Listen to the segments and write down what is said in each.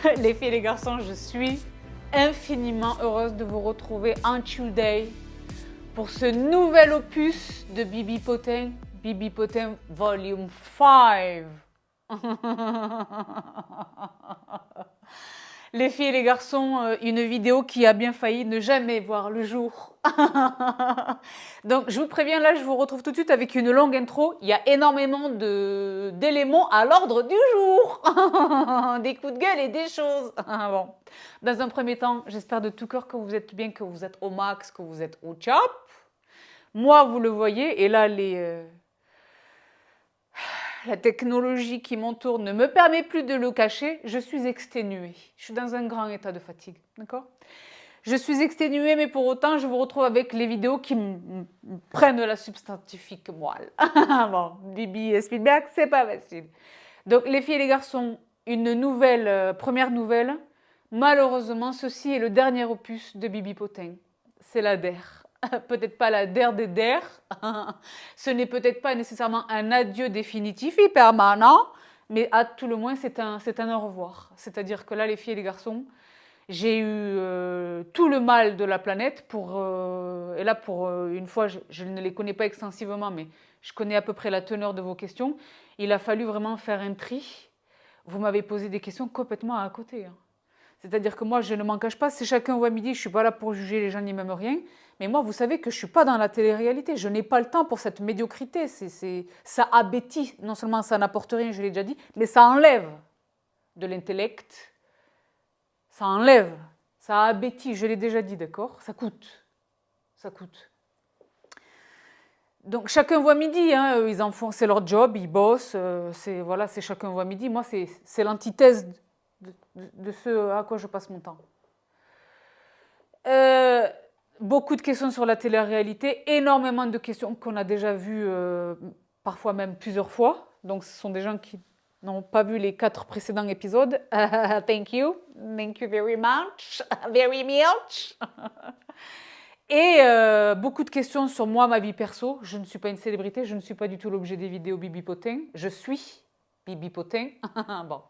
Les filles et les garçons, je suis infiniment heureuse de vous retrouver en Tuesday pour ce nouvel opus de Bibi Potin Volume 5. Les filles et les garçons, une vidéo qui a bien failli ne jamais voir le jour. Donc je vous préviens, là je vous retrouve tout de suite avec une longue intro. Il y a énormément d'éléments à l'ordre du jour. Des coups de gueule et des choses. Bon. Dans un premier temps, j'espère de tout cœur que vous êtes bien, que vous êtes au max, que vous êtes au top. Moi, vous le voyez, et là la technologie qui m'entoure ne me permet plus de le cacher, je suis exténuée. Je suis dans un grand état de fatigue, d'accord? Je suis exténuée, mais pour autant, je vous retrouve avec les vidéos qui me prennent la substantifique moelle. Bon, Bibi et Spielberg, c'est pas facile. Donc, les filles et les garçons, une nouvelle, première nouvelle. Malheureusement, ceci est le dernier opus de Bibi Potin. C'est la DER. Peut-être pas la DER des DER. Ce n'est peut-être pas nécessairement un adieu définitif et permanent, mais à tout le moins, c'est un au revoir. C'est-à-dire que là, les filles et les garçons, j'ai eu tout le mal de la planète et là, pour une fois, je ne les connais pas extensivement, mais je connais à peu près la teneur de vos questions. Il a fallu vraiment faire un tri. Vous m'avez posé des questions complètement à côté. C'est-à-dire que moi, je ne m'en cache pas. Si chacun voit midi, je ne suis pas là pour juger les gens ni même rien. Mais moi, vous savez que je ne suis pas dans la télé-réalité. Je n'ai pas le temps pour cette médiocrité. Ça abêtit. Non seulement ça n'apporte rien, je l'ai déjà dit, mais ça enlève de l'intellect. Ça enlève. Ça abêtit, je l'ai déjà dit, d'accord? Ça coûte. Ça coûte. Donc chacun voit midi, hein, ils en font, c'est leur job, ils bossent, c'est chacun voit midi. Moi, c'est l'antithèse de ce à quoi je passe mon temps. Beaucoup de questions sur la télé-réalité, énormément de questions qu'on a déjà vues, parfois même plusieurs fois. Donc ce sont des gens qui n'ont pas vu les 4 précédents épisodes. Thank you very much, very much. Et beaucoup de questions sur moi, ma vie perso. Je ne suis pas une célébrité, je ne suis pas du tout l'objet des vidéos Bibi Potin. Je suis Bibi Potin. Bon.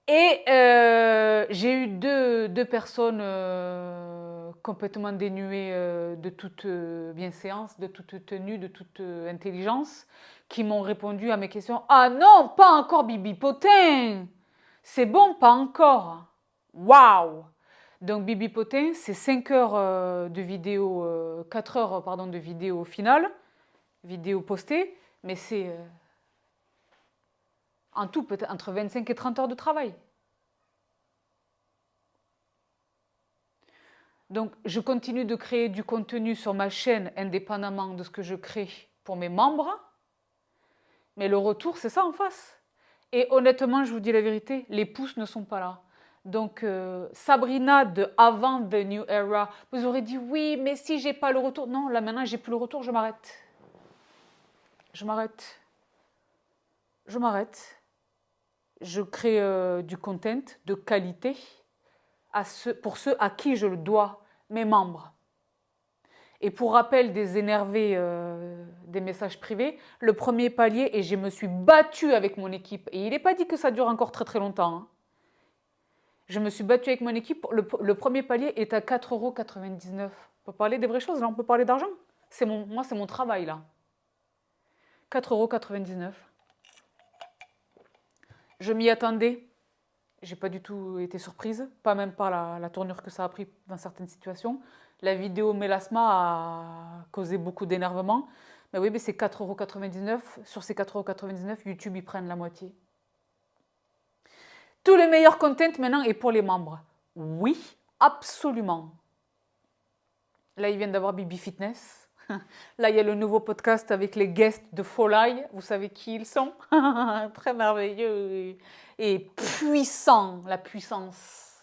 Et j'ai eu deux personnes complètement dénuées de toute bienséance, de toute tenue, de toute intelligence, qui m'ont répondu à mes questions. Ah non, pas encore Bibi Potin. C'est bon, pas encore. Waouh. Donc Bibi Potin, c'est 5 heures de vidéo, 4 heures pardon, de vidéo finale, vidéo postée, mais c'est en tout peut-être entre 25 et 30 heures de travail. Donc je continue de créer du contenu sur ma chaîne indépendamment de ce que je crée pour mes membres, mais le retour c'est ça en face. Et honnêtement, je vous dis la vérité, les pouces ne sont pas là. Donc, Sabrina de avant The New Era, vous aurez dit oui, mais si j'ai pas le retour. Non, là maintenant, j'ai plus le retour, je m'arrête. Je m'arrête. Je m'arrête. Je crée du content de qualité pour ceux à qui je le dois, mes membres. Et pour rappel des énervés des messages privés, le premier palier, et je me suis battue avec mon équipe, et il n'est pas dit que ça dure encore très très longtemps, hein. Je me suis battue avec mon équipe. Le premier palier est à 4,99 €. On peut parler des vraies choses, là, on peut parler d'argent. Moi, c'est mon travail, là. 4,99 €. Je m'y attendais. J'ai pas du tout été surprise, pas même par la tournure que ça a pris dans certaines situations. La vidéo Mélasma a causé beaucoup d'énervement. Mais oui, mais c'est 4,99 €. Sur ces 4,99 €, YouTube, ils prennent la moitié. Tout le meilleur content maintenant est pour les membres. Oui, absolument. Là, ils viennent d'avoir Bibi Fitness. Là, il y a le nouveau podcast avec les guests de Folai. Vous savez qui ils sont? Très merveilleux et puissant. La puissance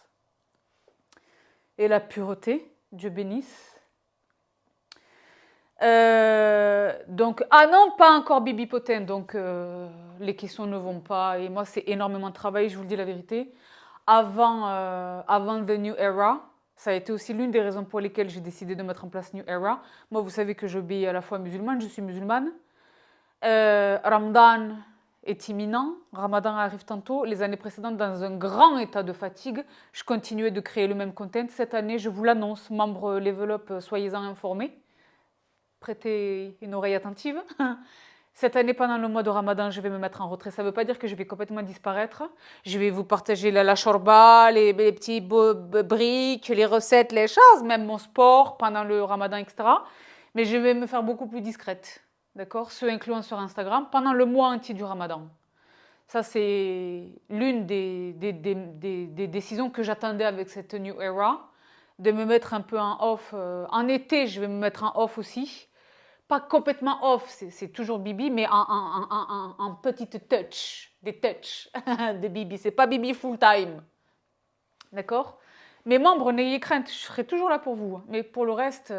et la pureté. Dieu bénisse. Donc, ah non, pas encore Bibi Potin. Donc, les questions ne vont pas. Et moi, c'est énormément de travail, je vous le dis la vérité. Avant The New Era, ça a été aussi l'une des raisons pour lesquelles j'ai décidé de mettre en place New Era. Moi, vous savez que j'obéis à la foi musulmane, je suis musulmane. Ramadan est imminent, Ramadan arrive tantôt. Les années précédentes, dans un grand état de fatigue, je continuais de créer le même content. Cette année, je vous l'annonce, membres Level Up, soyez-en informés. Prêtez une oreille attentive. Cette année, pendant le mois de Ramadan, je vais me mettre en retrait. Ça ne veut pas dire que je vais complètement disparaître. Je vais vous partager la shorba, les petits briques, les recettes, les choses, même mon sport pendant le Ramadan, etc. Mais je vais me faire beaucoup plus discrète, d'accord? Ce incluant sur Instagram, pendant le mois entier du Ramadan. Ça, c'est l'une des décisions que j'attendais avec cette New Era, de me mettre un peu en off. En été, je vais me mettre en off aussi. Pas complètement off, c'est toujours Bibi, mais en petite touch, des touches de Bibi. C'est pas Bibi full time. D'accord? Mes membres, n'ayez crainte, je serai toujours là pour vous. Mais pour le reste,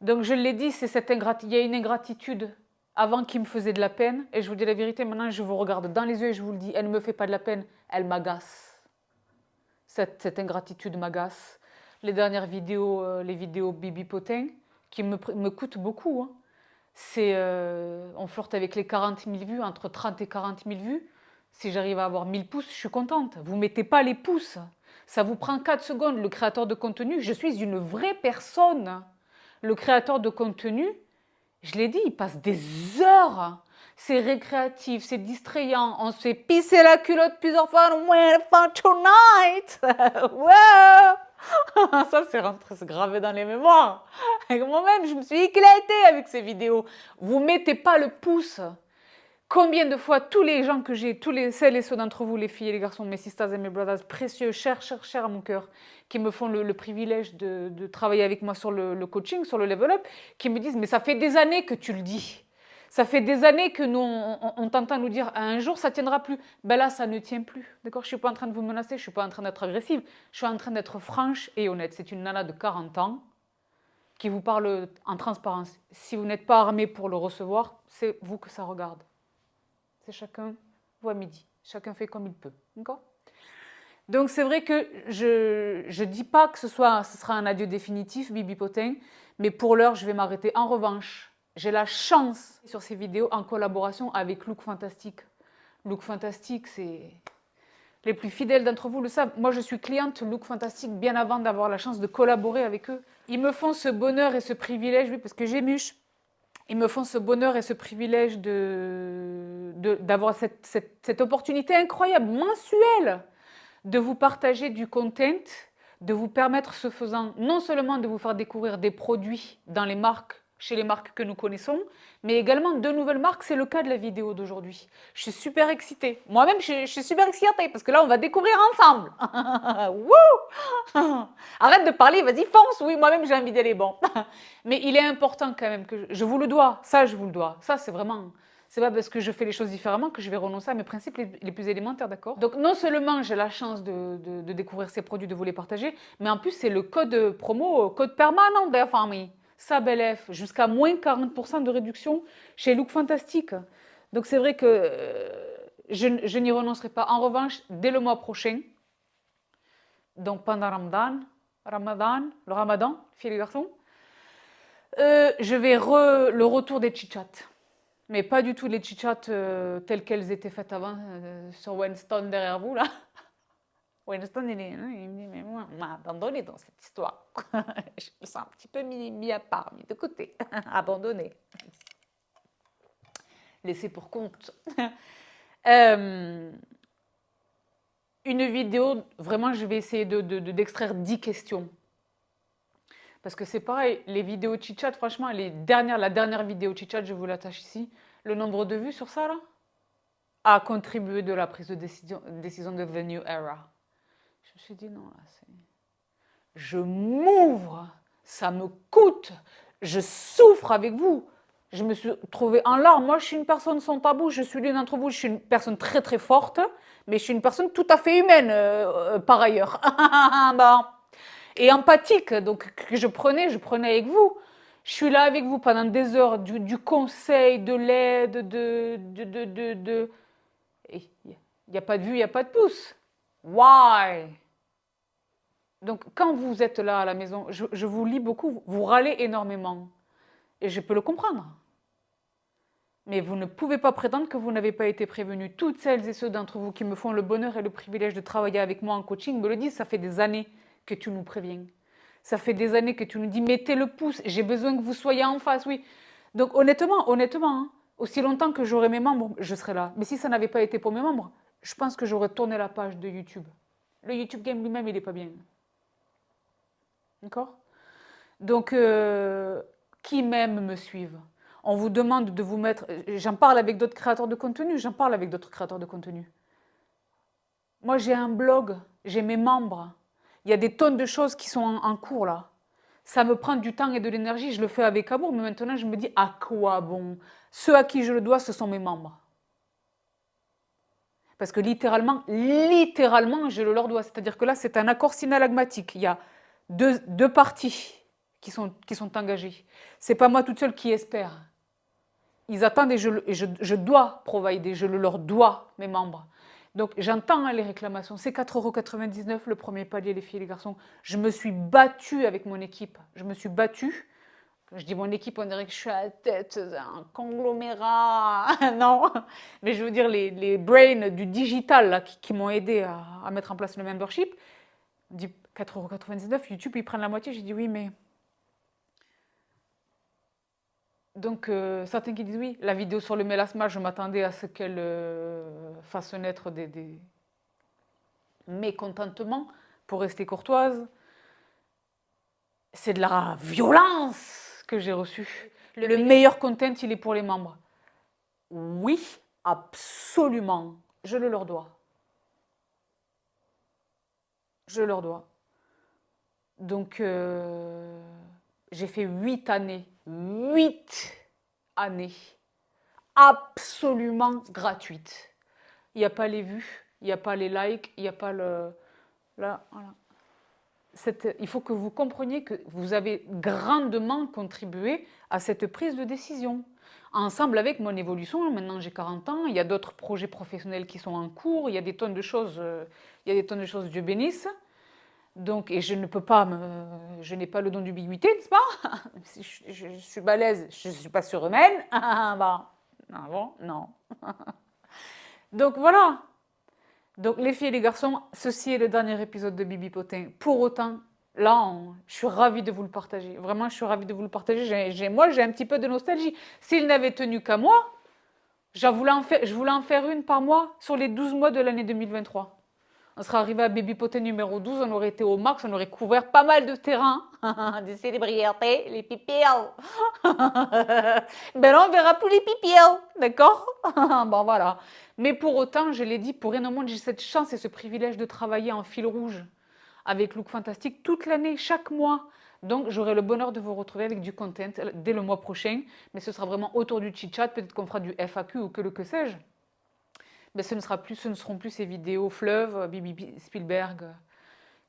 donc je l'ai dit, c'est il y a une ingratitude avant qui me faisait de la peine. Et je vous dis la vérité, maintenant je vous regarde dans les yeux et je vous le dis, elle ne me fait pas de la peine, elle m'agace. Cette ingratitude m'agace. Les dernières vidéos, les vidéos Bibi Potin, qui me coûtent beaucoup. Hein. On flirte avec les 40 000 vues, entre 30 et 40 000 vues. Si j'arrive à avoir 1000 pouces, je suis contente. Vous ne mettez pas les pouces. Ça vous prend 4 secondes. Le créateur de contenu, je suis une vraie personne. Le créateur de contenu, je l'ai dit, il passe des heures. C'est récréatif, c'est distrayant. On se fait pisser la culotte plusieurs fois. When for tonight. Wow. Ça, c'est rentré, c'est gravé dans les mémoires. Et moi-même, je me suis éclatée avec ces vidéos. Vous mettez pas le pouce. Combien de fois, tous les gens que j'ai, celles et ceux d'entre vous, les filles et les garçons, mes sisters et mes brothers, précieux, chers à mon cœur, qui me font le privilège de travailler avec moi sur le coaching, sur le level up, qui me disent, mais ça fait des années que tu le dis. Ça fait des années que nous, on t'entend nous dire, un jour, ça ne tiendra plus. Ben là, ça ne tient plus. D'accord? Je ne suis pas en train de vous menacer, je ne suis pas en train d'être agressive. Je suis en train d'être franche et honnête. C'est une nana de 40 ans qui vous parle en transparence. Si vous n'êtes pas armé pour le recevoir, c'est vous que ça regarde. C'est chacun voit midi. Chacun fait comme il peut. D'accord? Donc c'est vrai que je ne dis pas que ce sera un adieu définitif, Bibi Potin, mais pour l'heure, je vais m'arrêter. En revanche, j'ai la chance sur ces vidéos en collaboration avec Look Fantastique. Look Fantastique, c'est... Les plus fidèles d'entre vous le savent. Moi, je suis cliente Look Fantastique bien avant d'avoir la chance de collaborer avec eux. Ils me font ce bonheur et ce privilège, oui, parce que j'émuche. Ils me font ce bonheur et ce privilège d'avoir cette opportunité incroyable, mensuelle, de vous partager du content, de vous permettre, ce faisant, non seulement de vous faire découvrir des produits dans les marques, chez les marques que nous connaissons, mais également de nouvelles marques. C'est le cas de la vidéo d'aujourd'hui. Je suis super excitée. Moi-même, je suis super excitée parce que là, on va découvrir ensemble. Wouh! Arrête de parler, vas-y, fonce. Oui, moi-même, j'ai envie d'aller bon. Mais il est important quand même que je vous le dois. Ça, je vous le dois. Ça, c'est vraiment... C'est pas parce que je fais les choses différemment que je vais renoncer à mes principes les plus élémentaires, d'accord? Donc non seulement j'ai la chance de découvrir ces produits, de vous les partager, mais en plus c'est le code promo, code permanent de la famille. Ça, bel F, jusqu'à moins 40% de réduction chez Look Fantastique. Donc c'est vrai que je n'y renoncerai pas. En revanche, dès le mois prochain, donc pendant le Ramadan, filles et garçons, je vais le retour des chit-chats. Mais pas du tout les chit-chats telles qu'elles étaient faites avant, sur Winston derrière vous, là. Winston, il me dit, mais moi, on m'a abandonné dans cette histoire. Je me sens un petit peu mis à part, mis de côté, abandonné. Laissé pour compte. Une vidéo, vraiment, je vais essayer d'extraire 10 questions. Parce que c'est pareil, les vidéos chit-chat, franchement, la dernière vidéo chit-chat, je vous l'attache ici, le nombre de vues sur ça, là, a contribué de la prise de décision de The New Era. Je me suis dit, non, là, je m'ouvre, ça me coûte, je souffre avec vous. Je me suis trouvée en larmes. Moi, je suis une personne sans tabou, je suis l'une d'entre vous, je suis une personne très très forte, mais je suis une personne tout à fait humaine, par ailleurs. Bon. Et empathique, donc que je prenais avec vous. Je suis là avec vous pendant des heures, du conseil, de l'aide, il n'y a pas de vue, il n'y a pas de pouce. Why? Donc quand vous êtes là à la maison, je vous lis beaucoup, vous râlez énormément. Et je peux le comprendre. Mais vous ne pouvez pas prétendre que vous n'avez pas été prévenu. Toutes celles et ceux d'entre vous qui me font le bonheur et le privilège de travailler avec moi en coaching me le disent, ça fait des années que tu nous préviens. Ça fait des années que tu nous dis, mettez le pouce, j'ai besoin que vous soyez en face, oui. Donc honnêtement, hein, aussi longtemps que j'aurai mes membres, je serai là. Mais si ça n'avait pas été pour mes membres, je pense que j'aurais tourné la page de YouTube. Le YouTube Game lui-même, il n'est pas bien. D'accord? Donc, qui m'aime me suivent. On vous demande de vous mettre... J'en parle avec d'autres créateurs de contenu, Moi, j'ai un blog, j'ai mes membres. Il y a des tonnes de choses qui sont en cours, là. Ça me prend du temps et de l'énergie, je le fais avec amour, mais maintenant, je me dis, à quoi bon? Ceux à qui je le dois, ce sont mes membres. Parce que littéralement, je le leur dois. C'est-à-dire que là, c'est un accord synalagmatique. Il y a deux parties qui sont engagées. C'est pas moi toute seule qui espère. Ils attendent et je dois provider, je le leur dois, mes membres. Donc j'entends les réclamations. C'est 4,99 € le premier palier, les filles et les garçons. Je me suis battue avec mon équipe. Je me suis battue. Quand je dis mon équipe, on dirait que je suis à la tête d'un conglomérat. Non, mais je veux dire les brains du digital là, qui m'ont aidé à mettre en place le membership. On dit 4,99 €, YouTube, ils prennent la moitié. J'ai dit oui, mais... Donc, certains qui disent oui, la vidéo sur le mélasma, je m'attendais à ce qu'elle fasse naître des mécontentements, pour rester courtoise. C'est de la violence que j'ai reçue. Le meilleur content, il est pour les membres. Oui, absolument. Je le leur dois. Je leur dois. Donc, j'ai fait 8 années. 8 années. Absolument gratuites. Il n'y a pas les vues, il n'y a pas les likes, il n'y a pas le... Là, voilà. Il faut que vous compreniez que vous avez grandement contribué à cette prise de décision. Ensemble avec mon évolution, maintenant j'ai 40 ans, il y a d'autres projets professionnels qui sont en cours, il y a des tonnes de choses, Dieu bénisse. Donc, et je ne peux pas je n'ai pas le don d'ubiquité, n'est-ce pas? Si je suis balèze, je ne suis pas surhumaine. Bon, non. Donc voilà. Donc les filles et les garçons, ceci est le dernier épisode de Bibi Potin. Pour autant, là, je suis ravie de vous le partager. Vraiment, je suis ravie de vous le partager. Moi, j'ai un petit peu de nostalgie. S'il n'avait tenu qu'à moi, je voulais en faire une par mois sur les 12 mois de l'année 2023. On serait arrivé à Baby Potin numéro 12, on aurait été au max, on aurait couvert pas mal de terrain. Des célébrités, les pipils. Ben là, on verra plus les pipils, d'accord? Bon, voilà. Mais pour autant, je l'ai dit, pour rien au monde, j'ai cette chance et ce privilège de travailler en fil rouge avec Look Fantastique toute l'année, chaque mois. Donc, j'aurai le bonheur de vous retrouver avec du content dès le mois prochain. Mais ce sera vraiment autour du chit-chat. Peut-être qu'on fera du FAQ ou que sais-je. Mais ce ne seront plus ces vidéos fleuves, Bibi Spielberg,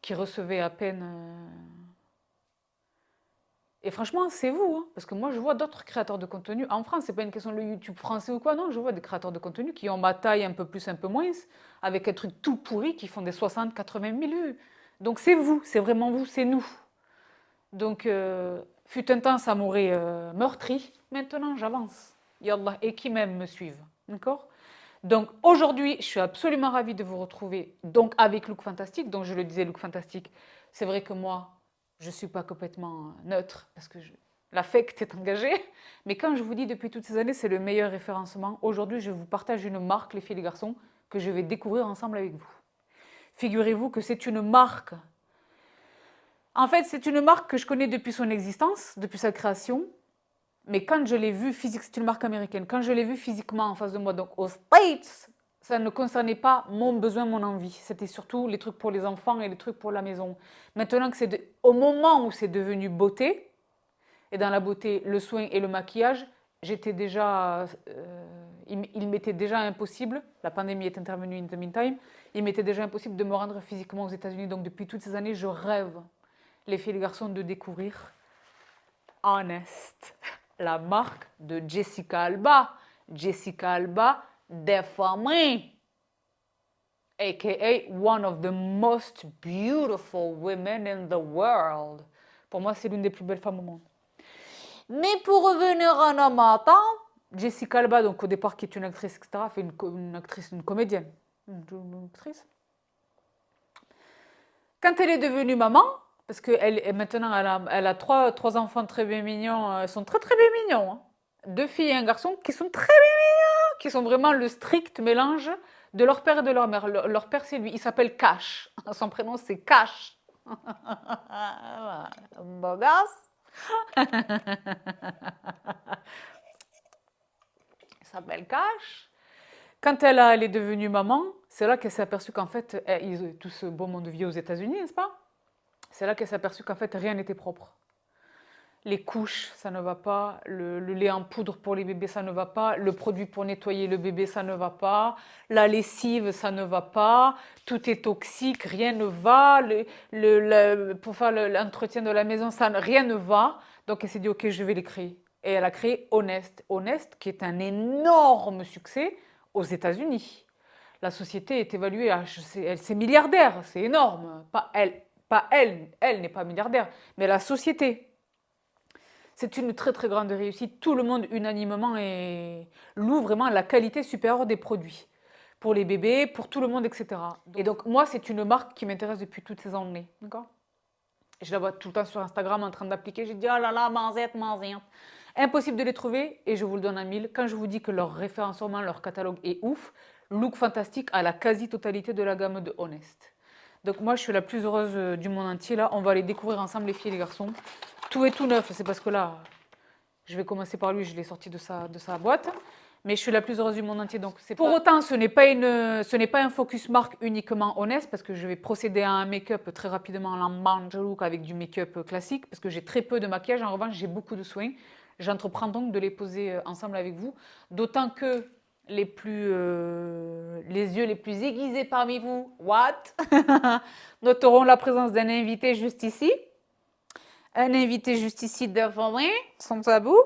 qui recevait à peine. Et franchement, c'est vous, hein, parce que moi, je vois d'autres créateurs de contenu. En France, c'est pas une question de YouTube français ou quoi, non, je vois des créateurs de contenu qui ont ma taille un peu plus, un peu moins, avec un truc tout pourri, qui font des 60, 80 000 vues. Donc c'est vous, c'est vraiment vous, c'est nous. Donc, fut un temps, ça m'aurait meurtri. Maintenant, j'avance. Yallah, et qui même me suivent. D'accord? Donc aujourd'hui, je suis absolument ravie de vous retrouver donc avec Look Fantastique. Donc je le disais, Look Fantastique, c'est vrai que moi, je ne suis pas complètement neutre parce que l'affect est engagé. Mais quand je vous dis depuis toutes ces années, c'est le meilleur référencement. Aujourd'hui, je vous partage une marque, les filles et les garçons, que je vais découvrir ensemble avec vous. Figurez-vous que c'est une marque. En fait, c'est une marque que je connais depuis son existence, depuis sa création. Mais quand je l'ai vue physiquement, c'est une marque américaine, quand je l'ai vue physiquement en face de moi, donc aux States, ça ne concernait pas mon besoin, mon envie. C'était surtout les trucs pour les enfants et les trucs pour la maison. Maintenant que au moment où c'est devenu beauté, et dans la beauté, le soin et le maquillage, j'étais déjà, il m'était déjà impossible, la pandémie est intervenue in the meantime, il m'était déjà impossible de me rendre physiquement aux États-Unis. Donc depuis toutes ces années, je rêve, les filles et les garçons, de découvrir Honest, la marque de Jessica Alba. Jessica Alba, des familles, aka one of the most beautiful women in the world. Pour moi, c'est l'une des plus belles femmes au monde. Mais pour revenir à nos matins, Jessica Alba, donc au départ qui est une actrice, etc., fait une actrice, une comédienne, une actrice. Quand elle est devenue maman, parce que maintenant elle a trois enfants très bien mignons, ils sont très très bien mignons, hein. 2 filles et un garçon qui sont très bien mignons, qui sont vraiment le strict mélange de leur père et de leur mère. Leur père c'est lui, il s'appelle Cash, son prénom c'est Cash. Beau gosse. Il s'appelle Cash. Quand elle est devenue maman, c'est là qu'elle s'est aperçue qu'en fait, ils ont tout ce beau monde de vie aux États-Unis, n'est-ce pas? C'est là qu'elle s'est aperçue qu'en fait, rien n'était propre. Les couches, ça ne va pas. Le lait en poudre pour les bébés, ça ne va pas. Le produit pour nettoyer le bébé, ça ne va pas. La lessive, ça ne va pas. Tout est toxique, rien ne va. Pour faire l'entretien de la maison, rien ne va. Donc elle s'est dit, ok, je vais les créer. Et elle a créé Honest. Honest, qui est un énorme succès aux États-Unis. La société est évaluée à, c'est milliardaire, c'est énorme. Pas elle, elle n'est pas milliardaire, mais la société. C'est une très très grande réussite. Tout le monde unanimement loue vraiment la qualité supérieure des produits. Pour les bébés, pour tout le monde, etc. Et donc moi, c'est une marque qui m'intéresse depuis toutes ces années. D'accord. Je la vois tout le temps sur Instagram en train d'appliquer. J'ai dit, oh là là, manzette, manzette. Impossible de les trouver et je vous le donne à 1000. Quand je vous dis que leur référencement, leur catalogue est ouf, look fantastique à la quasi-totalité de la gamme de Honest. Donc moi, je suis la plus heureuse du monde entier là. On va les découvrir ensemble, les filles et les garçons. Tout est tout neuf. C'est parce que là, je vais commencer par lui. Je l'ai sorti de sa boîte. Mais je suis la plus heureuse du monde entier. Donc pour autant, ce n'est pas un focus marque uniquement Honest parce que je vais procéder à un make-up très rapidement en banjo look avec du make-up classique parce que j'ai très peu de maquillage. En revanche, j'ai beaucoup de soins. J'entreprends donc de les poser ensemble avec vous. D'autant que les yeux les plus aiguisés parmi vous, noteront la présence d'un invité juste ici. Un invité juste ici devant moi, sans tabou.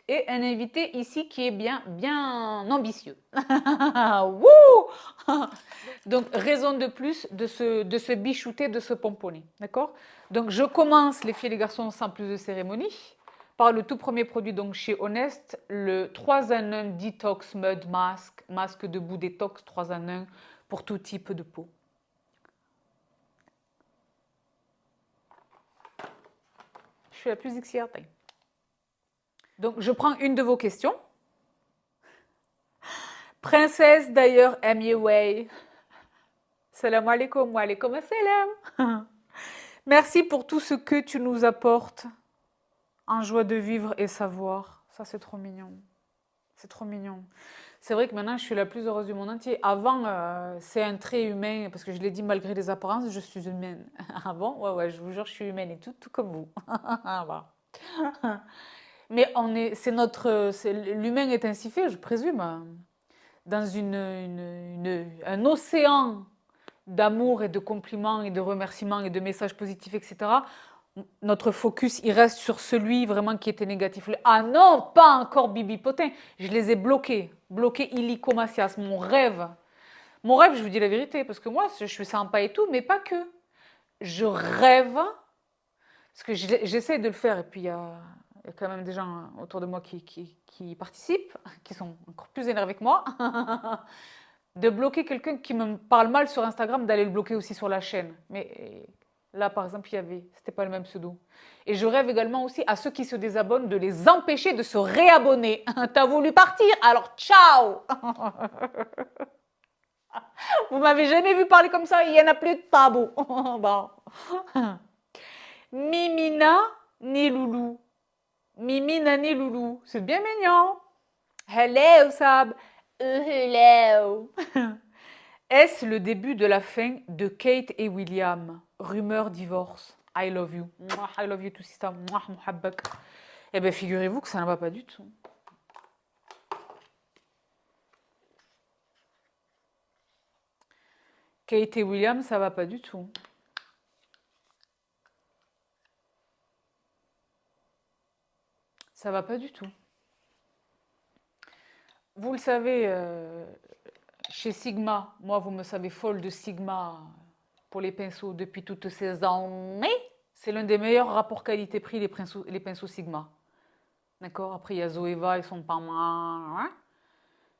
Et un invité ici qui est bien ambitieux. Donc, raison de plus de se bichouter, de se pomponner. D'accord? Donc, je commence, les filles et les garçons, sans plus de cérémonie, par le tout premier produit donc chez Honest, le 3 en 1 Detox Mud Mask, masque de boue détox 3 en 1 pour tout type de peau. Je suis la plus excitée. Donc, je prends une de vos questions. Princesse d'ailleurs, MUA. Salam alaikum, wa alaikum assalam. Merci pour tout ce que tu nous apportes en joie de vivre et savoir. Ça, c'est trop mignon. C'est trop mignon. C'est vrai que maintenant, je suis la plus heureuse du monde entier. Avant, c'est un trait humain, parce que je l'ai dit, malgré les apparences, je suis humaine. Ah bon? Ouais, je vous jure, je suis humaine et tout comme vous. Mais l'humain est ainsi fait, je présume, dans un océan d'amour et de compliments et de remerciements et de messages positifs, etc. Notre focus, il reste sur celui vraiment qui était négatif. Ah non, pas encore Bibi Potin. Je les ai bloqués. Bloqués illico Macias. Mon rêve, je vous dis la vérité, parce que moi, je suis sympa et tout, mais pas que. Je rêve, parce que j'essaie de le faire, et puis il y a quand même des gens autour de moi qui participent, qui sont encore plus énervés que moi. De bloquer quelqu'un qui me parle mal sur Instagram, d'aller le bloquer aussi sur la chaîne. Mais là, par exemple, c'était pas le même pseudo. Et je rêve également aussi à ceux qui se désabonnent de les empêcher de se réabonner. T'as voulu partir, alors ciao. Vous m'avez jamais vu parler comme ça, il n'y en a plus de tabou. Bon. Mimina ni Loulou. Mimina ni Loulou. C'est bien mignon. Hello, Sab. Hello. Est-ce le début de la fin de Kate et William? Rumeur divorce. I love you. I love you tout sister. Muhabbak. Eh bien, figurez-vous que ça ne va pas du tout. Kate et William, ça va pas du tout. Ça va pas du tout. Vous le savez, chez Sigma, moi, vous me savez folle de Sigma pour les pinceaux depuis toutes ces années. C'est l'un des meilleurs rapports qualité-prix, les pinceaux Sigma. D'accord? Après, il y a Zoeva, ils sont pas mal. Hein.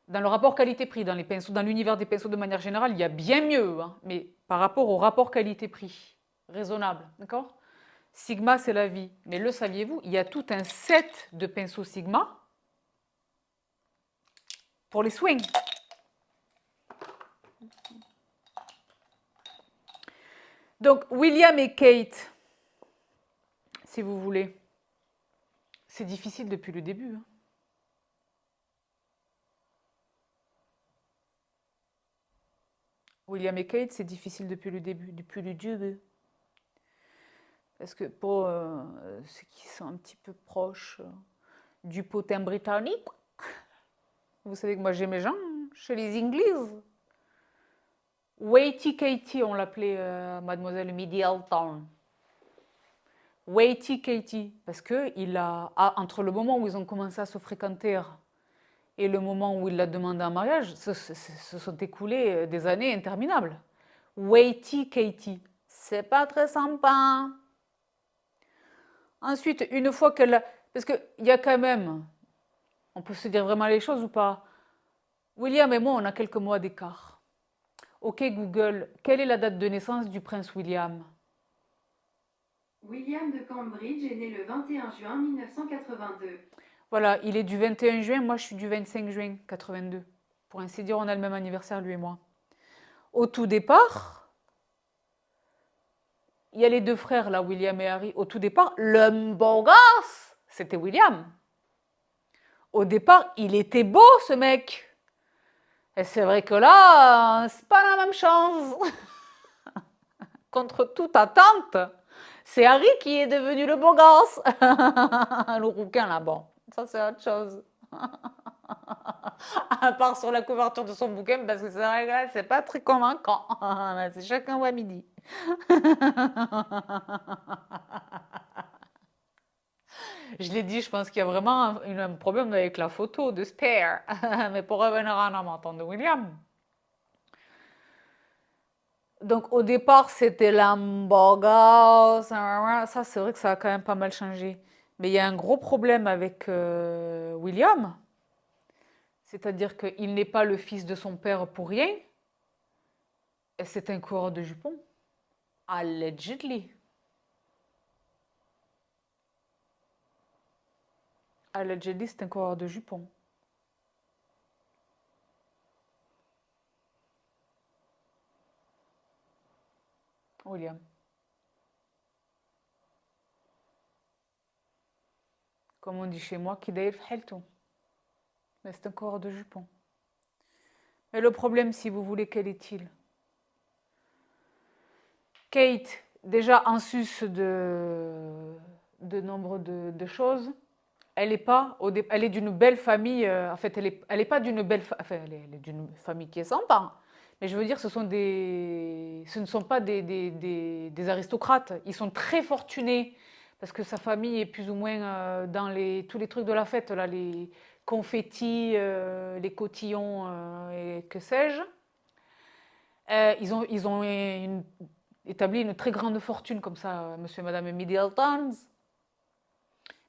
Dans le rapport qualité-prix, dans les pinceaux, dans l'univers des pinceaux de manière générale, il y a bien mieux, hein, mais par rapport au rapport qualité-prix, raisonnable, d'accord? Sigma, c'est la vie. Mais le saviez-vous, il y a tout un set de pinceaux Sigma pour les swings. Donc, William et Kate, si vous voulez, c'est difficile depuis le début. Hein. William et Kate, c'est difficile depuis le début, depuis le début. Parce que pour ceux qui sont un petit peu proches du potin britannique, vous savez que moi j'ai mes gens chez les Anglais. Waity Katie, on l'appelait Mademoiselle Middleton. Waity Katie, parce que entre le moment où ils ont commencé à se fréquenter et le moment où il l'a demandé en mariage, se sont écoulées des années interminables. Waity Katie, c'est pas très sympa. Ensuite, une fois qu'elle a... Parce qu'il y a quand même... On peut se dire vraiment les choses ou pas? William et moi, on a quelques mois d'écart. Ok Google, quelle est la date de naissance du prince William? William de Cambridge est né le 21 juin 1982. Voilà, il est du 21 juin, moi je suis du 25 juin 82. Pour ainsi dire, on a le même anniversaire, lui et moi. Au tout départ, il y a les deux frères là, William et Harry. Au tout départ, le beau gosse, c'était William. Au départ, il était beau ce mec. Et c'est vrai que là, c'est pas la même chose. Contre toute attente, c'est Harry qui est devenu le beau gosse. Le rouquin là, bon, ça c'est autre chose. À part sur la couverture de son bouquin, parce que c'est vrai que là, c'est pas très convaincant. C'est chacun voit midi. Je l'ai dit, je pense qu'il y a vraiment un problème avec la photo de Spare. Mais pour revenir en amant de William. Donc au départ, c'était l'hamburger. Ça, c'est vrai que ça a quand même pas mal changé. Mais il y a un gros problème avec William. C'est-à-dire qu'il n'est pas le fils de son père pour rien. Et c'est un coureur de jupons. Allegedly. Allegedly, c'est un coureur de jupons. William. Comme on dit chez moi, qui d'ailleurs fait mais c'est un coureur de jupons. Et le problème, si vous voulez, quel est-il? Kate, déjà en sus de nombre de choses, elle est pas, elle est d'une belle famille. En fait, elle est pas d'une belle, enfin, elle est d'une famille qui est sympa. Mais je veux dire, ce ne sont pas des aristocrates. Ils sont très fortunés parce que sa famille est plus ou moins dans tous les trucs de la fête, là, les confettis, les cotillons et que sais-je. Ils ont établi une très grande fortune comme ça, monsieur et madame Middleton.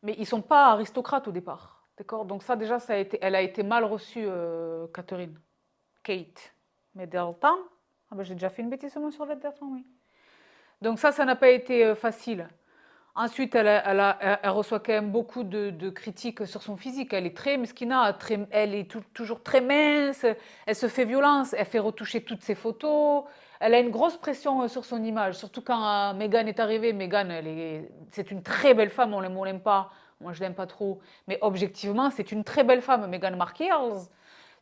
Mais ils ne sont pas aristocrates au départ. D'accord? Donc ça déjà, elle a été mal reçue, Catherine. Kate Middleton. Ah ben, j'ai déjà fait une bêtise sur Middleton, oui. Donc ça n'a pas été facile. Ensuite, elle reçoit quand même beaucoup de critiques sur son physique. Elle est très mesquina, elle est toujours très mince, elle se fait violence, elle fait retoucher toutes ses photos. Elle a une grosse pression sur son image, surtout quand Meghan est arrivée. Meghan, c'est une très belle femme, on l'aime ou on l'aime pas. Moi, je l'aime pas trop. Mais objectivement, c'est une très belle femme, Meghan Markle.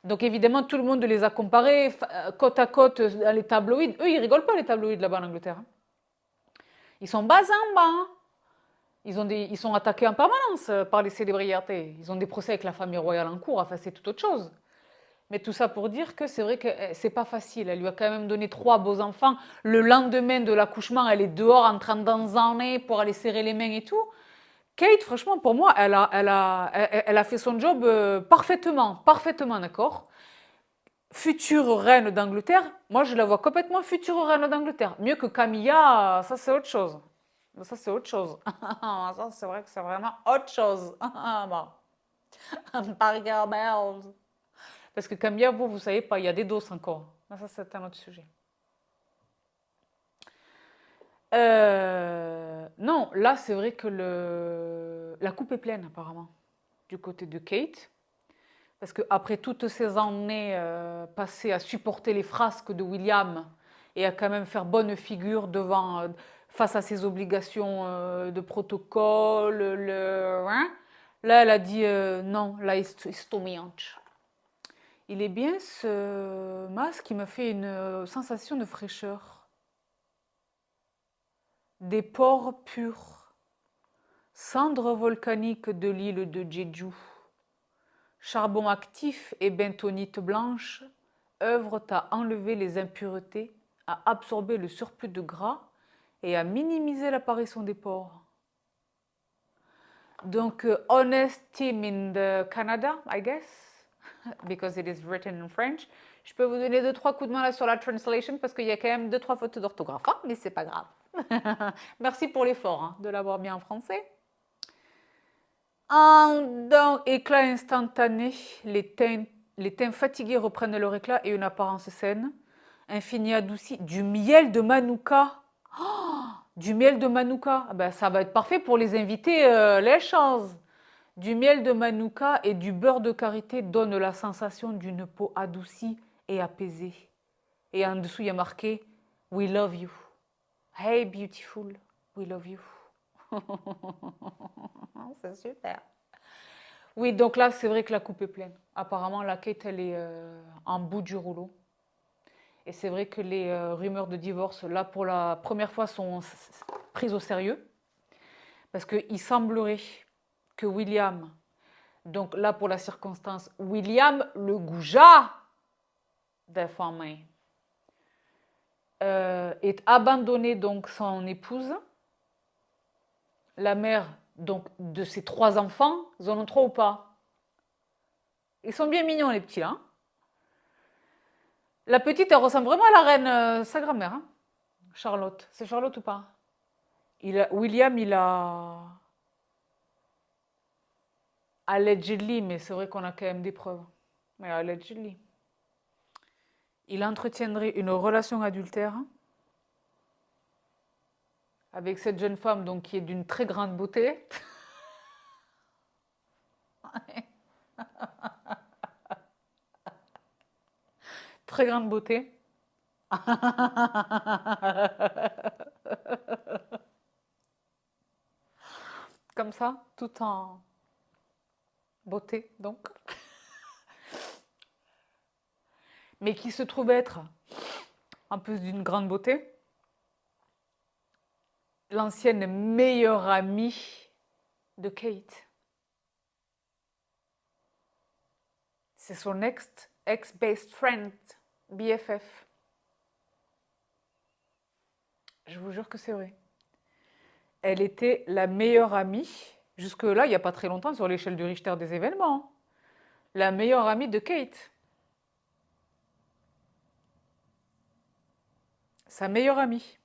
Donc évidemment, tout le monde les a comparés côte à côte dans les tabloïds. Eux, ils rigolent pas, les tabloïds là-bas en Angleterre. Ils sont bas en bas. Ils sont attaqués en permanence par les célébrités. Ils ont des procès avec la famille royale en cours. Enfin, c'est tout autre chose. Mais tout ça pour dire que c'est vrai que c'est pas facile. Elle lui a quand même donné 3 beaux enfants. Le lendemain de l'accouchement, elle est dehors en train d'enzaner pour aller serrer les mains et tout. Kate, franchement, pour moi, elle a fait son job parfaitement, parfaitement, d'accord? Future reine d'Angleterre, moi je la vois complètement future reine d'Angleterre. Mieux que Camilla, ça c'est autre chose. Ça, c'est autre chose. Ça, c'est vrai que c'est vraiment autre chose. Bon. Tiger Bells. Parce que comme bien vous savez pas, il y a des doses encore. Ça, c'est un autre sujet. Non, là, c'est vrai que la coupe est pleine, apparemment, du côté de Kate. Parce qu'après toutes ces années passées à supporter les frasques de William et à quand même faire bonne figure devant, face à ses obligations de protocole, hein, là, elle a dit non, là, it's too much. Il est bien ce masque qui me fait une sensation de fraîcheur. Des pores purs, cendres volcaniques de l'île de Jeju, charbon actif et bentonite blanche œuvrent à enlever les impuretés, à absorber le surplus de gras et à minimiser l'apparition des pores. Donc, honest team in the Canada, I guess, because it is written in French. Je peux vous donner 2-3 coups de main là sur la translation parce qu'il y a quand même 2-3 fautes d'orthographe, hein, mais c'est pas grave. Merci pour l'effort hein, de l'avoir mis en français. Dans éclat instantané, les teints fatigués reprennent leur éclat et une apparence saine. Infini adouci, du miel de Manuka. Oh, du miel de Manuka. Ah ben, ça va être parfait pour les invités, les choses. Du miel de Manuka et du beurre de karité donnent la sensation d'une peau adoucie et apaisée. Et en dessous, il y a marqué We love you. Hey beautiful, we love you. C'est super. Oui, donc là, c'est vrai que la coupe est pleine. Apparemment, la Kate, elle est en bout du rouleau. Et c'est vrai que les rumeurs de divorce, là, pour la première fois, sont prises au sérieux. Parce qu'il semblerait que William, donc là, pour la circonstance, William le goujat des femmes, est abandonné donc son épouse, la mère donc de ses 3 enfants. Ils en ont 3 ou pas? Ils sont bien mignons les petits là. Hein. La petite, elle ressemble vraiment à la reine, sa grand-mère. Hein. Charlotte. C'est Charlotte ou pas? William, il a allegedly, mais c'est vrai qu'on a quand même des preuves. Mais allegedly. Il entretiendrait une relation adultère avec cette jeune femme donc, qui est d'une très grande beauté. Très grande beauté. Comme ça, tout en beauté, donc. Mais qui se trouve être, en plus d'une grande beauté, l'ancienne meilleure amie de Kate. C'est son ex-best friend, BFF. Je vous jure que c'est vrai. Elle était la meilleure amie, jusque-là, il n'y a pas très longtemps, sur l'échelle du Richter des événements. La meilleure amie de Kate. Sa meilleure amie.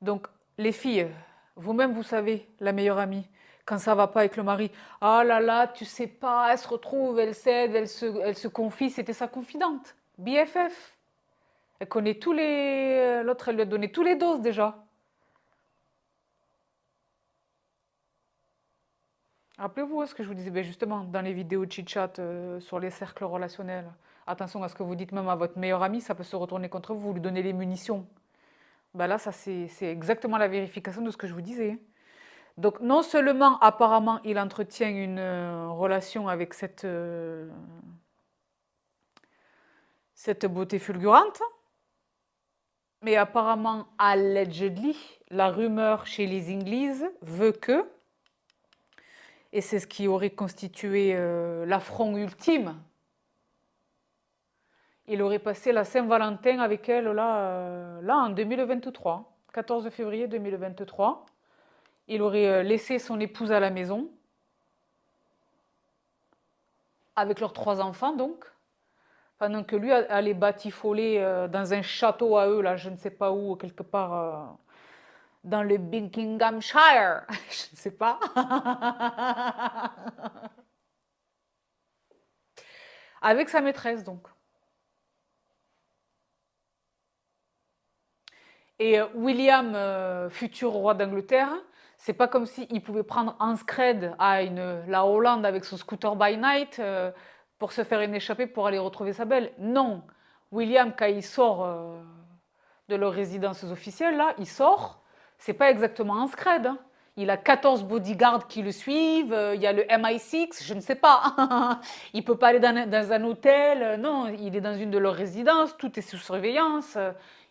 Donc, les filles, vous-même, vous savez, la meilleure amie, quand ça va pas avec le mari, ah là là, tu sais pas, elle se retrouve, elle cède, elle se confie, c'était sa confidente, BFF. Elle connaît tous les... L'autre, elle lui a donné tous les doses déjà. Rappelez-vous ce que je vous disais ben justement dans les vidéos chit-chat sur les cercles relationnels. Attention à ce que vous dites même à votre meilleur ami, ça peut se retourner contre vous, vous lui donnez les munitions. Ben là, ça c'est exactement la vérification de ce que je vous disais. Donc non seulement apparemment il entretient une relation avec cette beauté fulgurante, mais apparemment allegedly, la rumeur chez les Inglis veut que, et c'est ce qui aurait constitué l'affront ultime, il aurait passé la Saint-Valentin avec elle là en 2023, 14 février 2023. Il aurait laissé son épouse à la maison, avec leurs 3 enfants donc, pendant que lui allait batifoler dans un château à eux, là, je ne sais pas où, quelque part dans le Buckinghamshire. Je ne sais pas. Avec sa maîtresse, donc. Et William, futur roi d'Angleterre, c'est pas comme s'il pouvait prendre en scred à la Hollande avec son scooter by night pour se faire une échappée pour aller retrouver sa belle. Non. William, quand il sort de leur résidence officielle, là, il sort, c'est pas exactement en scred, hein. Il a 14 bodyguards qui le suivent, il y a le MI6, je ne sais pas. Il peut pas aller dans un hôtel, non, il est dans une de leurs résidences, tout est sous surveillance.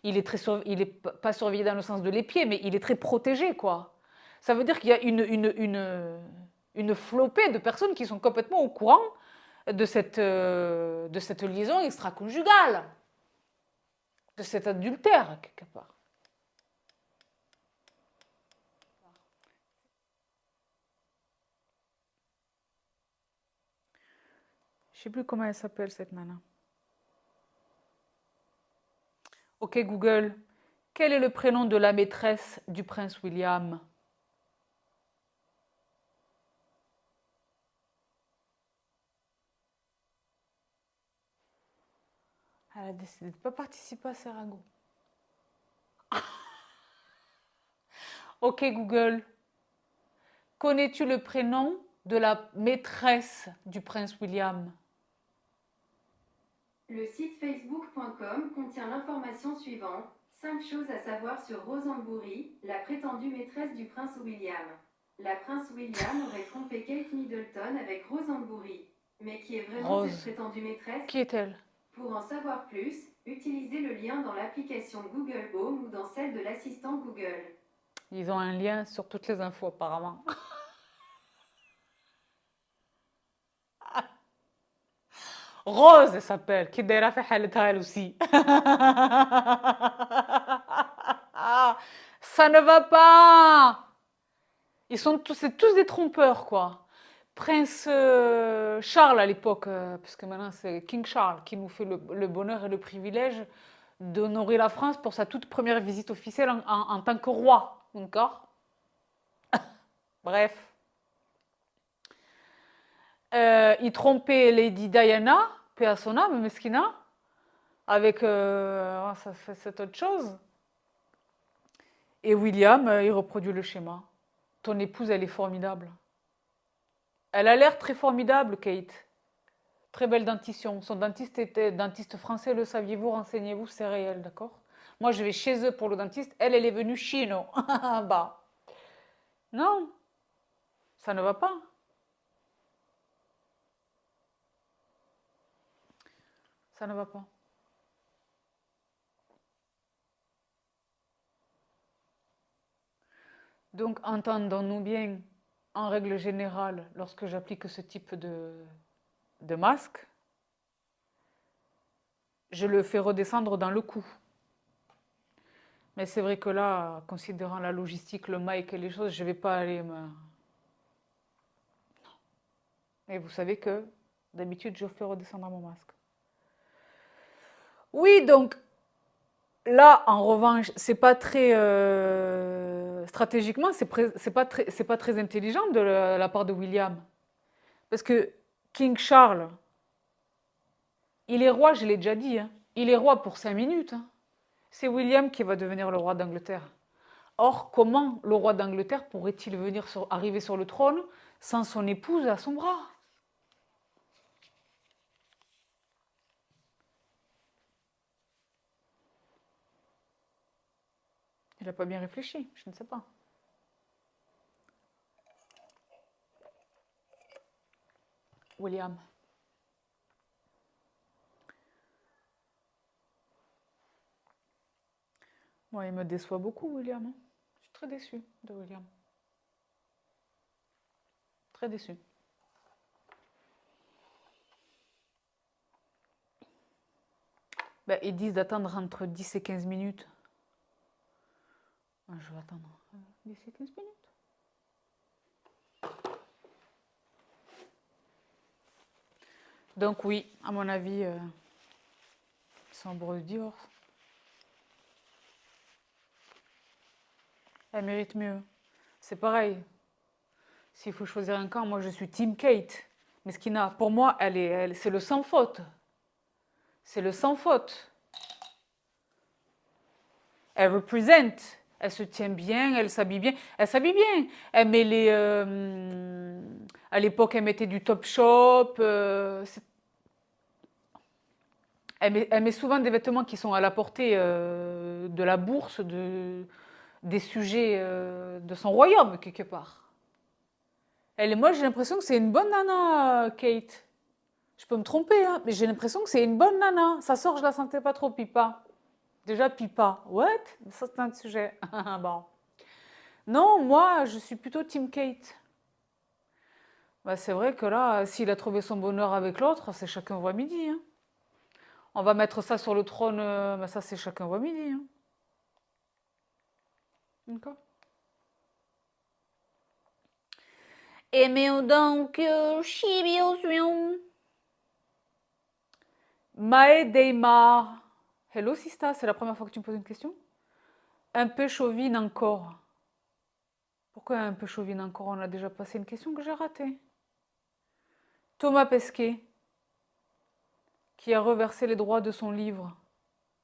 Il est il est pas surveillé dans le sens de l'épier, mais il est très protégé, quoi. Ça veut dire qu'il y a une flopée de personnes qui sont complètement au courant de cette liaison extra-conjugale, de cet adultère, quelque part. Je sais plus comment elle s'appelle, cette nana. Ok, Google, quel est le prénom de la maîtresse du prince William? Elle a décidé de ne pas participer à Serago. Ok, Google, connais-tu le prénom de la maîtresse du prince William? Le site facebook.com contient l'information suivante. 5 choses à savoir sur Rose Ambury, la prétendue maîtresse du prince William. La prince William aurait trompé Kate Middleton avec Rose Ambury. Mais qui est vraiment cette Rose. prétendue maîtresse? Qui est-elle? Pour en savoir plus, utilisez le lien dans l'application Google Home ou dans celle de l'assistant Google. Ils ont un lien sur toutes les infos, apparemment. Rose, elle s'appelle. Qui d'ailleurs fait حالتها elle aussi. Ça ne va pas. C'est tous des trompeurs, quoi. Prince Charles à l'époque, parce que maintenant c'est King Charles qui nous fait le bonheur et le privilège d'honorer la France pour sa toute première visite officielle en tant que roi. D'accord? Bref. Il trompait Lady Diana, paix à son âme, Meskina, avec ça fait cette autre chose. Et William, il reproduit le schéma. Ton épouse, elle est formidable. Elle a l'air très formidable, Kate. Très belle dentition. Son dentiste était dentiste français, le saviez-vous? Renseignez-vous, c'est réel, d'accord? Moi, je vais chez eux pour le dentiste. Elle, elle est venue chino. Bah, non, ça ne va pas. Ça ne va pas. Donc, entendons-nous bien, en règle générale, lorsque j'applique ce type de masque, je le fais redescendre dans le cou. Mais c'est vrai que là, considérant la logistique, le mic et les choses, je ne vais pas aller me... Et vous savez que d'habitude, je fais redescendre mon masque. Oui, donc là, en revanche, c'est pas très stratégiquement, c'est pas très intelligent de la part de William, parce que King Charles, il est roi, je l'ai déjà dit, hein. Il est roi pour 5 minutes, hein. C'est William qui va devenir le roi d'Angleterre. Or, comment le roi d'Angleterre pourrait-il arriver sur le trône sans son épouse à son bras? Il n'a pas bien réfléchi, je ne sais pas. William. Moi, il me déçoit beaucoup, William, hein. Je suis très déçue de William. Très déçue. Ben, ils disent d'attendre entre 10 et 15 minutes. Je vais attendre 10 et 15 minutes. Donc oui, à mon avis, ils sont amoureux du divorce. Elle mérite mieux. C'est pareil. S'il faut choisir un camp, moi je suis Team Kate. Mesquina, pour moi, c'est le sans faute. C'est le sans faute. Elle représente. Elle se tient bien, elle s'habille bien. Elle s'habille bien. Elle met les. À l'époque, elle mettait du Topshop. Elle met souvent des vêtements qui sont à la portée de la bourse, des sujets de son royaume, quelque part. Moi, j'ai l'impression que c'est une bonne nana, Kate. Je peux me tromper, hein, mais j'ai l'impression que c'est une bonne nana. Sa sort, je la sentais pas trop, Pipa. Déjà, Pipa. What? Ça, c'est un sujet. Bon. Non, moi, je suis plutôt Team Kate. Bah, c'est vrai que là, s'il a trouvé son bonheur avec l'autre, c'est chacun voit midi, hein. On va mettre ça sur le trône, bah, ça, c'est chacun voit midi, hein. D'accord. Aimez donc Shibiosun. Mae Deimar. Hello, Sista, c'est la première fois que tu me poses une question? Un peu chauvine encore. Pourquoi un peu chauvine encore? On a déjà passé une question que j'ai ratée. Thomas Pesquet, qui a reversé les droits de son livre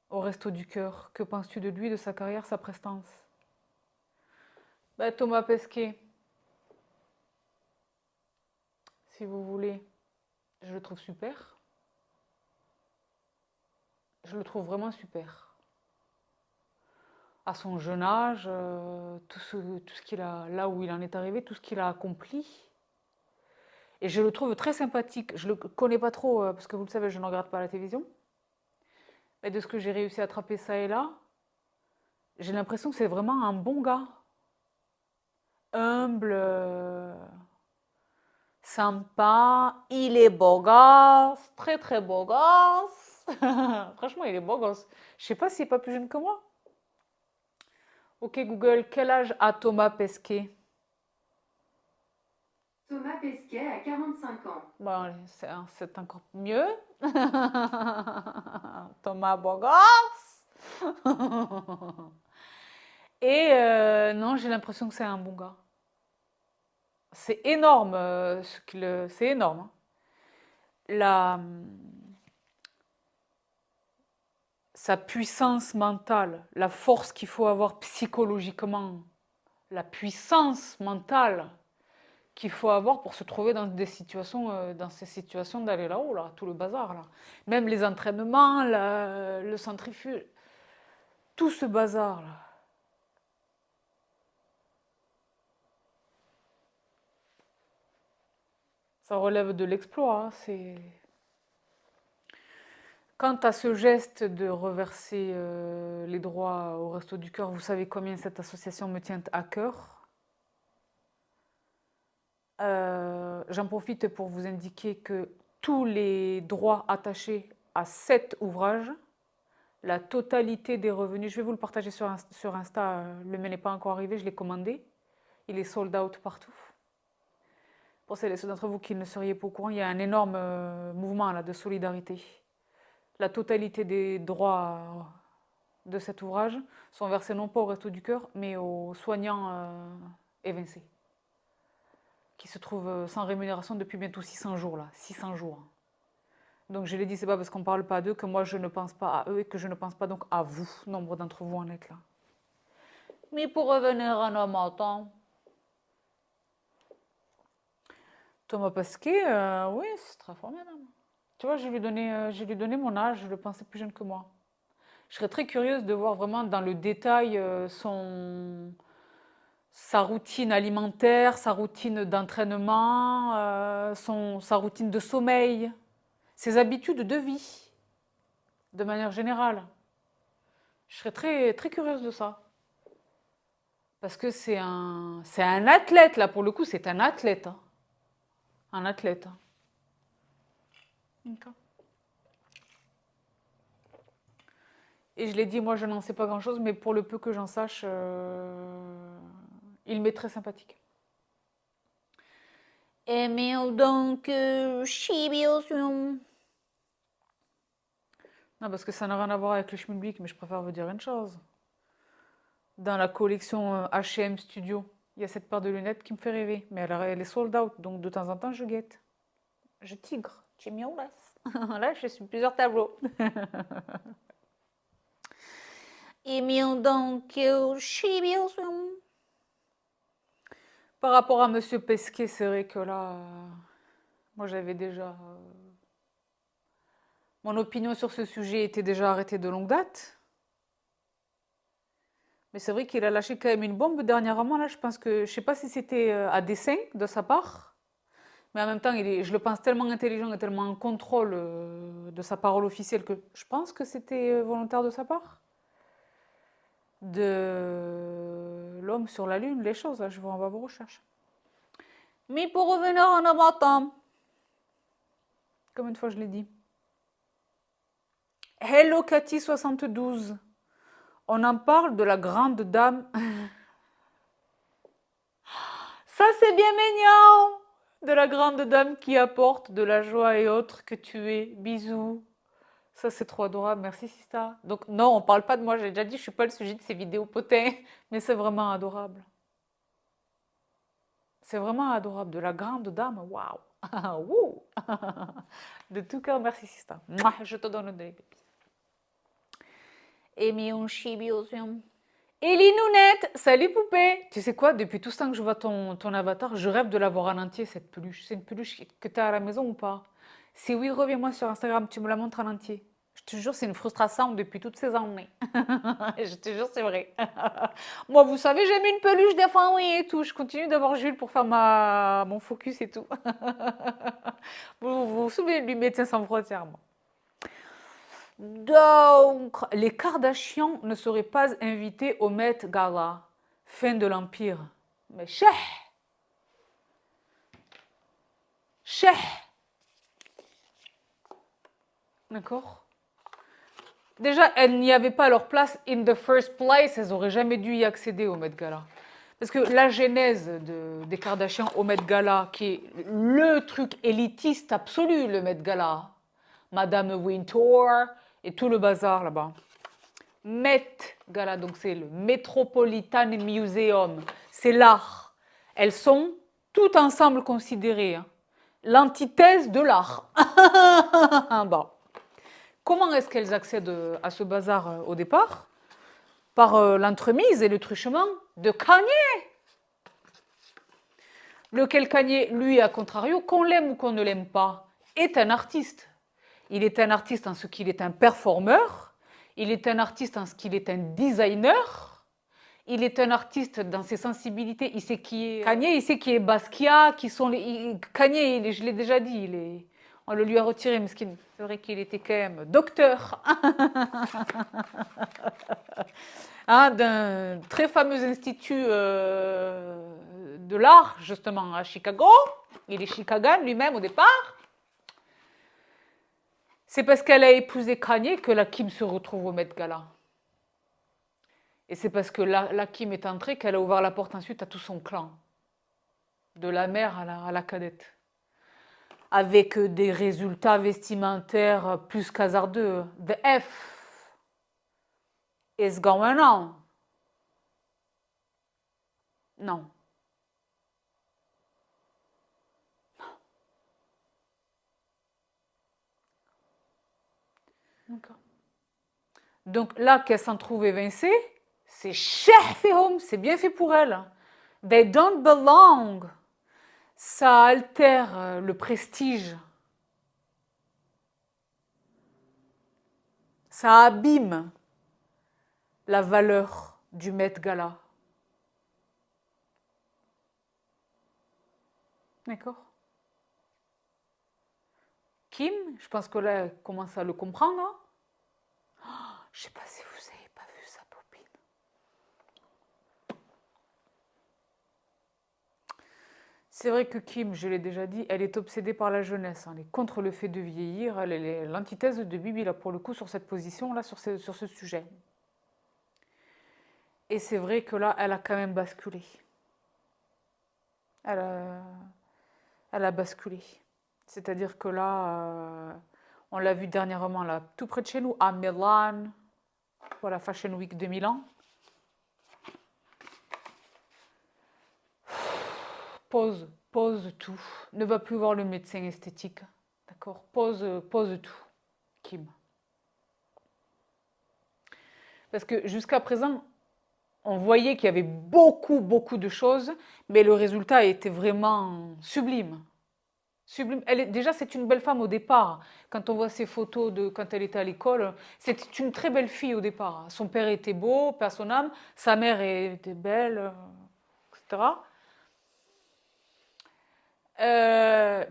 au Resto du Cœur. Que penses-tu de lui, de sa carrière, sa prestance? Ben, Thomas Pesquet, si vous voulez, je le trouve super. Je le trouve vraiment super. À son jeune âge, tout ce qu'il a, là où il en est arrivé, tout ce qu'il a accompli. Et je le trouve très sympathique. Je ne le connais pas trop, parce que vous le savez, je ne regarde pas la télévision. Mais de ce que j'ai réussi à attraper ça et là, j'ai l'impression que c'est vraiment un bon gars. Humble, sympa, il est beau gosse, très très beau gosse. Franchement, il est beau gosse. Je sais pas s'il n'est pas plus jeune que moi. Ok Google, quel âge a Thomas Pesquet? Thomas Pesquet a 45 ans. Bon, c'est encore mieux. Thomas beau gosse. Et non, j'ai l'impression que c'est un bon gars. C'est énorme, c'est énorme, hein. La, sa puissance mentale, la force qu'il faut avoir psychologiquement, la puissance mentale qu'il faut avoir pour se trouver dans des situations, dans ces situations d'aller là-haut, là, tout le bazar, là. Même les entraînements, le centrifuge, tout ce bazar, là. Ça relève de l'exploit, hein, c'est... Quant à ce geste de reverser les droits au Resto du Cœur, vous savez combien cette association me tient à cœur. J'en profite pour vous indiquer que tous les droits attachés à cet ouvrage, la totalité des revenus, je vais vous le partager sur Insta, le mien n'est pas encore arrivé, je l'ai commandé, il est sold out partout. Pour celles et ceux d'entre vous qui ne seriez pas au courant, il y a un énorme mouvement là, de solidarité. La totalité des droits de cet ouvrage sont versés non pas au Resto du Cœur, mais aux soignants évincés, qui se trouvent sans rémunération depuis bientôt 600 jours, là, 600 jours. Donc je l'ai dit, c'est pas parce qu'on ne parle pas d'eux que moi je ne pense pas à eux et que je ne pense pas donc à vous, nombre d'entre vous en êtes là. Mais pour revenir à nos moutons, Thomas Pesquet, oui, c'est très formidable. Tu vois, je lui ai donné mon âge, je le pensais plus jeune que moi. Je serais très curieuse de voir vraiment dans le détail sa routine alimentaire, sa routine d'entraînement, sa routine de sommeil, ses habitudes de vie, de manière générale. Je serais très, très curieuse de ça. Parce que c'est un athlète, là, pour le coup, c'est un athlète, hein. Un athlète, hein. D'accord. Et je l'ai dit, moi, je n'en sais pas grand-chose, mais pour le peu que j'en sache, il m'est très sympathique. Aimez donc Chibiosum. Non, parce que ça n'a rien à voir avec le schmilblick, mais je préfère vous dire une chose. dans la collection H&M Studio. Il y a cette paire de lunettes qui me fait rêver. Mais elle est sold out, donc de temps en temps, je guette. Je tigre. Jimmy Olas. Là, je suis plusieurs tableaux. Et bien donc, par rapport à Monsieur Pesquet, c'est vrai que là, moi j'avais déjà... mon opinion sur ce sujet était déjà arrêtée de longue date. Mais c'est vrai qu'il a lâché quand même une bombe dernièrement. Là, je pense que... Je sais pas si c'était à dessein de sa part. Mais en même temps, je le pense tellement intelligent et tellement en contrôle de sa parole officielle que je pense que c'était volontaire de sa part. De l'homme sur la lune, les choses, là, je vais en voir vos recherches. Mais pour revenir en abattant, comme une fois je l'ai dit. Hello Cathy 72. On en parle de la grande dame. Ça c'est bien mignon. De la grande dame qui apporte de la joie et autres que tu es. Bisous. Ça c'est trop adorable. Merci Sista. Donc non, on parle pas de moi. J'ai déjà dit, je suis pas le sujet de ces vidéos potins. Mais c'est vraiment adorable. C'est vraiment adorable. De la grande dame. Waouh. De tout cœur, merci Sista. Mouah, je te donne des bébés. Et mi chibiosium. Et Linounette, salut poupée. Tu sais quoi, depuis tout ce temps que je vois ton avatar, je rêve de l'avoir en entier, cette peluche. C'est une peluche que tu as à la maison ou pas? Si oui, reviens-moi sur Instagram, tu me la montres en entier. Je te jure, c'est une frustration depuis toutes ces années. Je te jure, c'est vrai. Moi, vous savez, j'ai mis une peluche des fois, oui, et tout. Je continue d'avoir Jules pour faire mon focus et tout. Vous vous souvenez de lui, Médecins sans frontières, moi. Donc, les Kardashians ne seraient pas invités au Met Gala. Fin de l'Empire. Mais cheh! D'accord? Déjà, elles n'y avaient pas leur place in the first place. Elles n'auraient jamais dû y accéder au Met Gala. Parce que la genèse des Kardashians au Met Gala, qui est le truc élitiste absolu, le Met Gala, Madame Wintour et tout le bazar là-bas. Met Gala, donc c'est le Metropolitan Museum, c'est l'art. Elles sont toutes ensemble considérées l'antithèse de l'art. Bon. Comment est-ce qu'elles accèdent à ce bazar au départ? Par l'entremise et le truchement de Kanye. Lequel Kanye, lui, à contrario, qu'on l'aime ou qu'on ne l'aime pas, est un artiste. Il est un artiste en ce qu'il est un performeur. Il est un artiste en ce qu'il est un designer. Il est un artiste dans ses sensibilités. Il sait qui est Kanye, il sait qui est Basquiat, qui sont les. Kanye, je l'ai déjà dit, on le lui a retiré, mesquine. C'est vrai qu'il était quand même docteur d'un très fameux institut de l'art, justement, à Chicago. Il est chicagan lui-même au départ. C'est parce qu'elle a épousé Kanye que la Kim se retrouve au Met Gala. Et c'est parce que la Kim est entrée qu'elle a ouvert la porte ensuite à tout son clan. De la mère à la cadette. Avec des résultats vestimentaires plus qu'hasardeux. The F is going on. Non. D'accord. Donc là, qu'elle s'en trouve évincée, c'est chef et home, c'est bien fait pour elle. They don't belong. Ça altère le prestige. Ça abîme la valeur du Met Gala. D'accord? Kim, je pense que là, elle commence à le comprendre. Je ne sais pas si vous n'avez pas vu sa copine. C'est vrai que Kim, je l'ai déjà dit, elle est obsédée par la jeunesse. Elle est contre le fait de vieillir. Elle est l'antithèse de Bibi, là, pour le coup, sur cette position-là, sur ce sujet. Et c'est vrai que là, elle a quand même basculé. Elle a basculé. C'est-à-dire que là, on l'a vu dernièrement, là, tout près de chez nous, à Milan, pour la Fashion Week de Milan. pose tout. Ne va plus voir le médecin esthétique. D'accord? Pose tout, Kim. Parce que jusqu'à présent, on voyait qu'il y avait beaucoup de choses, mais le résultat était vraiment sublime. Sublime. Déjà, c'est une belle femme au départ. Quand on voit ses photos de quand elle était à l'école, c'était une très belle fille au départ. Son père était beau, paix à son âme, sa mère était belle, etc.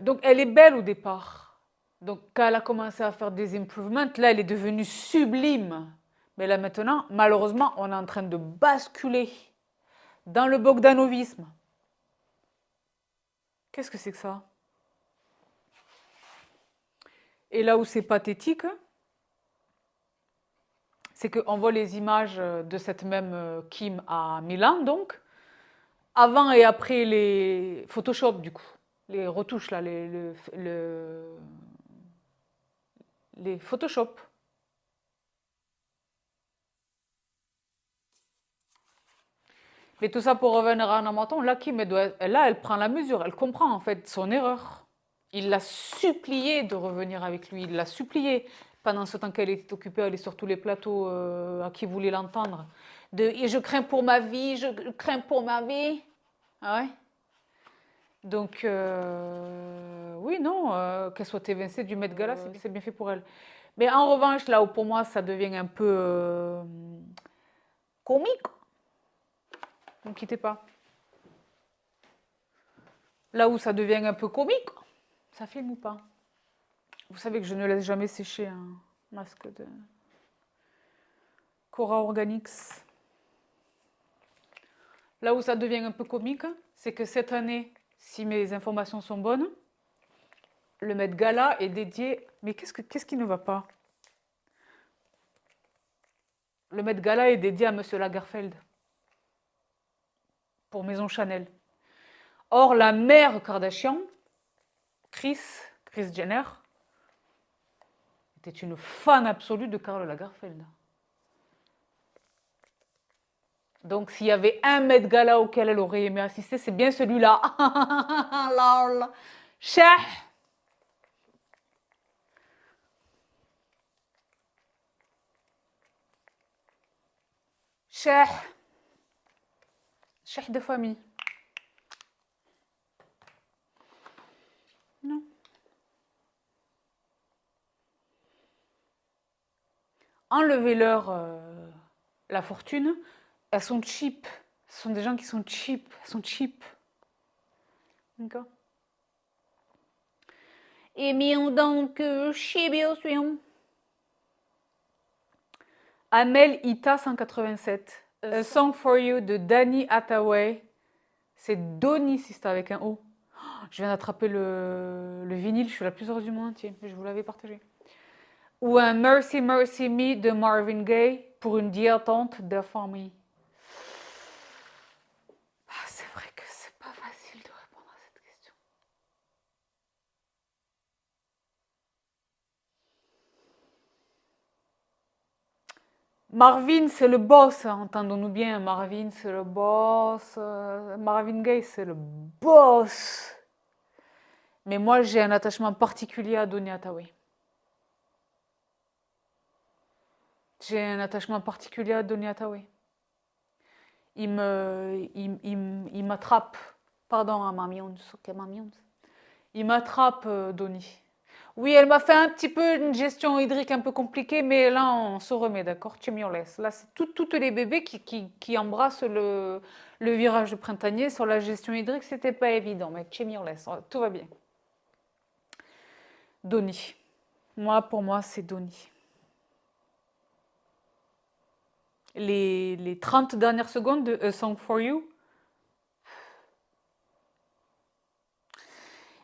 Donc, elle est belle au départ. Donc, quand elle a commencé à faire des improvements, là, elle est devenue sublime. Mais là, maintenant, malheureusement, on est en train de basculer dans le bogdanovisme. Qu'est-ce que c'est que ça? Et là où c'est pathétique, c'est qu'on voit les images de cette même Kim à Milan, donc, avant et après les Photoshop, du coup, les retouches, là, les Photoshop. Mais tout ça pour revenir à un menton, là, Kim, là, elle prend la mesure, elle comprend en fait son erreur. Il l'a supplié de revenir avec lui, il l'a supplié pendant ce temps qu'elle était occupée à aller sur tous les plateaux à qui voulait l'entendre. Et je crains pour ma vie, je crains pour ma vie. Ah ouais. Donc, oui, non, qu'elle soit évincée du Met Gala, c'est bien fait pour elle. Mais en revanche, là où pour moi ça devient un peu comique, ne quittez pas. Là où ça devient un peu comique, ça filme ou pas? Vous savez que je ne laisse jamais sécher un masque de Cora Organics. Là où ça devient un peu comique, c'est que cette année, si mes informations sont bonnes, le Met Gala est dédié. Mais qu'est-ce qui ne va pas? Le Met Gala est dédié à Monsieur Lagerfeld pour Maison Chanel. Or, la mère Kardashian, Kris Jenner, était une fan absolue de Karl Lagerfeld. Donc, s'il y avait un Met Gala auquel elle aurait aimé assister, c'est bien celui-là. Lol. Cher. Cher. Cher de famille. Non. Enlevez-leur la fortune. Elles sont cheap. Ce sont des gens qui sont cheap. Elles sont cheap. D'accord. Et bien donc, chez Bioswim. Amel Ita 187. A Song for You de Danny Hathaway. C'est Donny si c'est avec un O. Je viens d'attraper le vinyle, je suis la plus heureuse du monde entier. Je vous l'avais partagé. Ou un Mercy Mercy Me de Marvin Gaye pour une diattente de famille. Ah, c'est vrai que c'est pas facile de répondre à cette question. Marvin, c'est le boss, hein, entendons-nous bien. Marvin, c'est le boss. Marvin Gaye, c'est le boss. Mais moi, j'ai un attachement particulier à Donny Hathaway. J'ai un attachement particulier à Donny Hathaway. Il m'attrape. Pardon à Mamie, ok, Mamie. Il m'attrape, Donny. Oui, elle m'a fait un petit peu une gestion hydrique un peu compliquée, mais là, on se remet, d'accord? Tu m'y laisses. Là, c'est toutes les bébés qui embrassent le virage de printanier sur la gestion hydrique, c'était pas évident, mais tu m'y laisses. Tout va bien. Donny. Moi, pour moi, c'est Donny. Les 30 dernières secondes de A Song for You.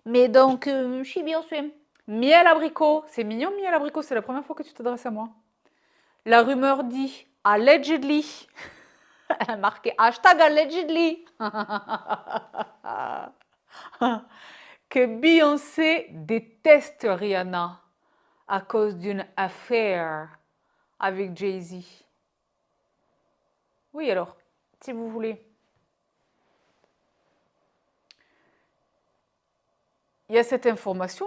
Mais donc, je suis bien sûr. Miel abricot, c'est mignon, miel abricot, c'est la première fois que tu t'adresses à moi. La rumeur dit, allegedly, marqué hashtag allegedly, que Beyoncé déteste Rihanna à cause d'une affaire avec Jay-Z. Oui, alors, si vous voulez. il y a cette information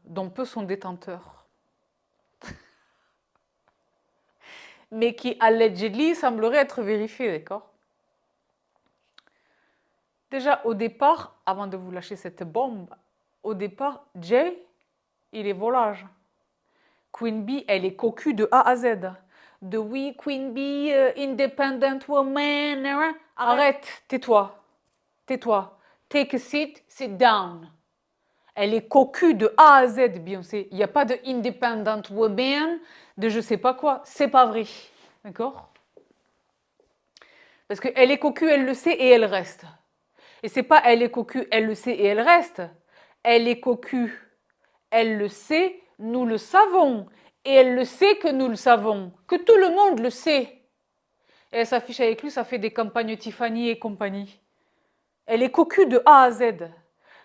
dont peu sont détenteurs, mais qui allegedly semblerait être vérifiée, d'accord? Déjà, au départ, avant de vous lâcher cette bombe, au départ, Jay, il est volage. Queen Bee, elle est cocu de A à Z. De oui, Queen Bee, independent woman. Arrête, tais-toi. Tais-toi. Take a seat, sit down. Elle est cocu de A à Z, Beyoncé. Il n'y a pas de independent woman, de je sais pas quoi. C'est pas vrai. D'accord? Parce qu'elle est cocu, elle le sait et elle reste. Et c'est pas elle est cocu, elle le sait et elle reste. Elle est cocu, elle le sait, nous le savons. Et elle le sait que nous le savons. Que tout le monde le sait. Et elle s'affiche avec lui, ça fait des campagnes Tiffany et compagnie. Elle est cocu de A à Z.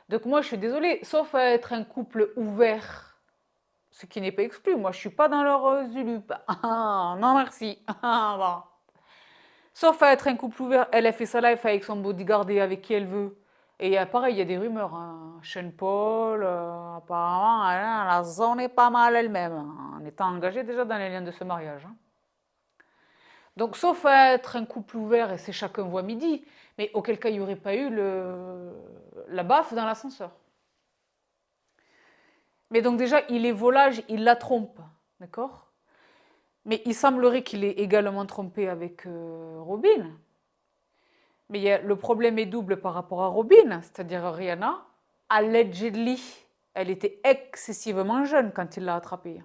Donc moi, je suis désolée, sauf à être un couple ouvert, ce qui n'est pas exclu. Moi, je suis pas dans leur zulup. Ah, non, merci. Ah, bon. Sauf à être un couple ouvert, elle a fait sa life avec son bodyguard et avec qui elle veut. Et pareil, il y a des rumeurs. Hein. Sean Paul, apparemment, la zone est pas mal elle-même, hein, en étant engagée déjà dans les liens de ce mariage. Hein. Donc, sauf à être un couple ouvert, et c'est chacun voit midi, mais auquel cas il n'y aurait pas eu la baffe dans l'ascenseur. Mais donc déjà, il est volage, il la trompe, d'accord? Mais il semblerait qu'il ait également trompé avec Robin. Mais le problème est double par rapport à Robin, c'est-à-dire Rihanna. Allegedly, elle était excessivement jeune quand il l'a attrapée.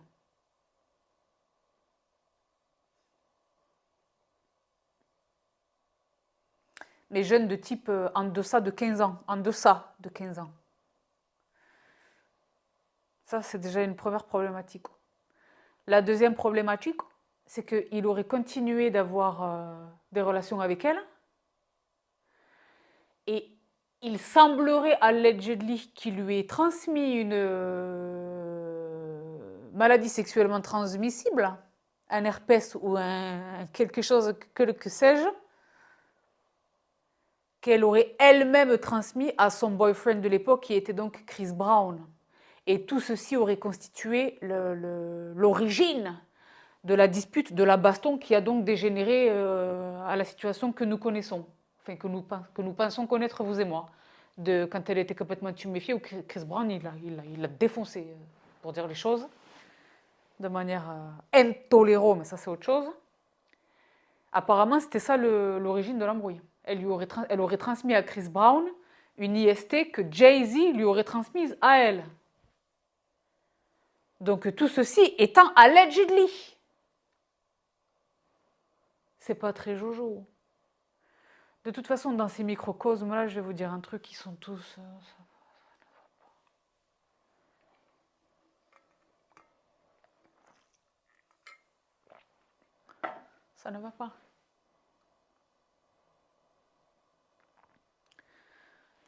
Mais jeune de type en deçà de 15 ans. En deçà de 15 ans. Ça, c'est déjà une première problématique. La deuxième problématique, c'est qu'il aurait continué d'avoir des relations avec elle. Et il semblerait allegedly qu'il lui ait transmis une maladie sexuellement transmissible, un herpès ou quelque chose que sais-je, qu'elle aurait elle-même transmis à son boyfriend de l'époque qui était donc Chris Brown. Et tout ceci aurait constitué l'origine de la dispute, de la baston qui a donc dégénéré à la situation que nous connaissons, enfin que nous pensons connaître vous et moi, de quand elle était complètement tuméfiée, où Chris Brown il l'a défoncé, pour dire les choses, de manière intolérable, mais ça c'est autre chose. Apparemment c'était ça l'origine de l'embrouille. Elle aurait transmis à Chris Brown une IST que Jay-Z lui aurait transmise à elle. Donc tout ceci étant allegedly. C'est pas très jojo. De toute façon, dans ces microcosmes-là, je vais vous dire un truc, ils sont tous... ça ne va pas.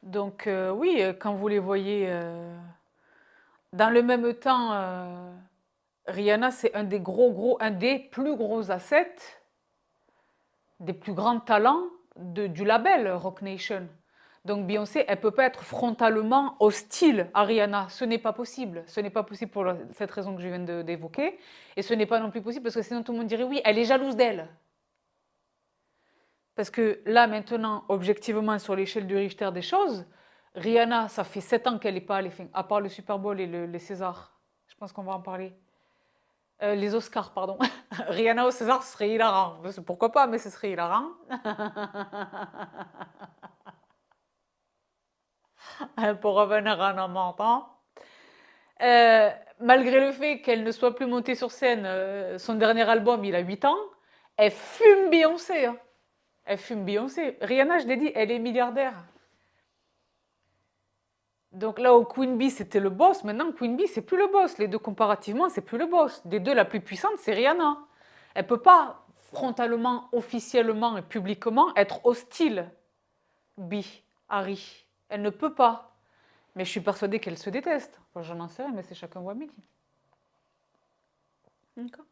Donc oui, quand vous les voyez... dans le même temps, Rihanna, c'est un des plus gros assets, des plus grands talents du label Roc Nation. Donc Beyoncé, elle ne peut pas être frontalement hostile à Rihanna. Ce n'est pas possible. Ce n'est pas possible pour cette raison que je viens d'évoquer. Et ce n'est pas non plus possible parce que sinon tout le monde dirait oui, elle est jalouse d'elle. Parce que là, maintenant, objectivement, sur l'échelle du Richter des choses, Rihanna, ça fait 7 ans qu'elle n'est pas allée, à part le Super Bowl et les Césars. Je pense qu'on va en parler. Les Oscars, pardon. Rihanna au César, ce serait hilarant. Pourquoi pas, mais ce serait hilarant. Pour revenir à un montant. Malgré le fait qu'elle ne soit plus montée sur scène, son dernier album, il a 8 ans, elle fume Beyoncé. Hein. Elle fume Beyoncé. Rihanna, je l'ai dit, elle est milliardaire. Donc là où Queen Bee c'était le boss, maintenant Queen Bee c'est plus le boss. Les deux comparativement, c'est plus le boss. Des deux, la plus puissante, c'est Rihanna. Elle peut pas frontalement, officiellement et publiquement être hostile, Bee, Harry. Elle ne peut pas. Mais je suis persuadée qu'elle se déteste. Enfin, j'en sais rien, mais c'est chacun voit midi. D'accord.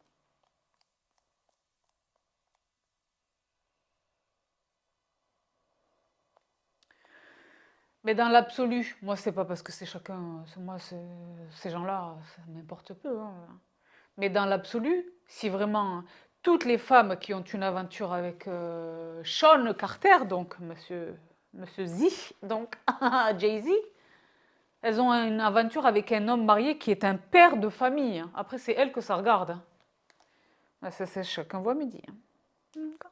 Mais dans l'absolu, moi, c'est pas parce que c'est chacun. Moi, ces gens-là, ça m'importe peu, hein. Mais dans l'absolu, si vraiment toutes les femmes qui ont une aventure avec Sean Carter, donc monsieur Z, donc Jay-Z, elles ont une aventure avec un homme marié qui est un père de famille, hein. Après, c'est elle que ça regarde, hein. Ah, ça, c'est chacun voit midi, hein. D'accord.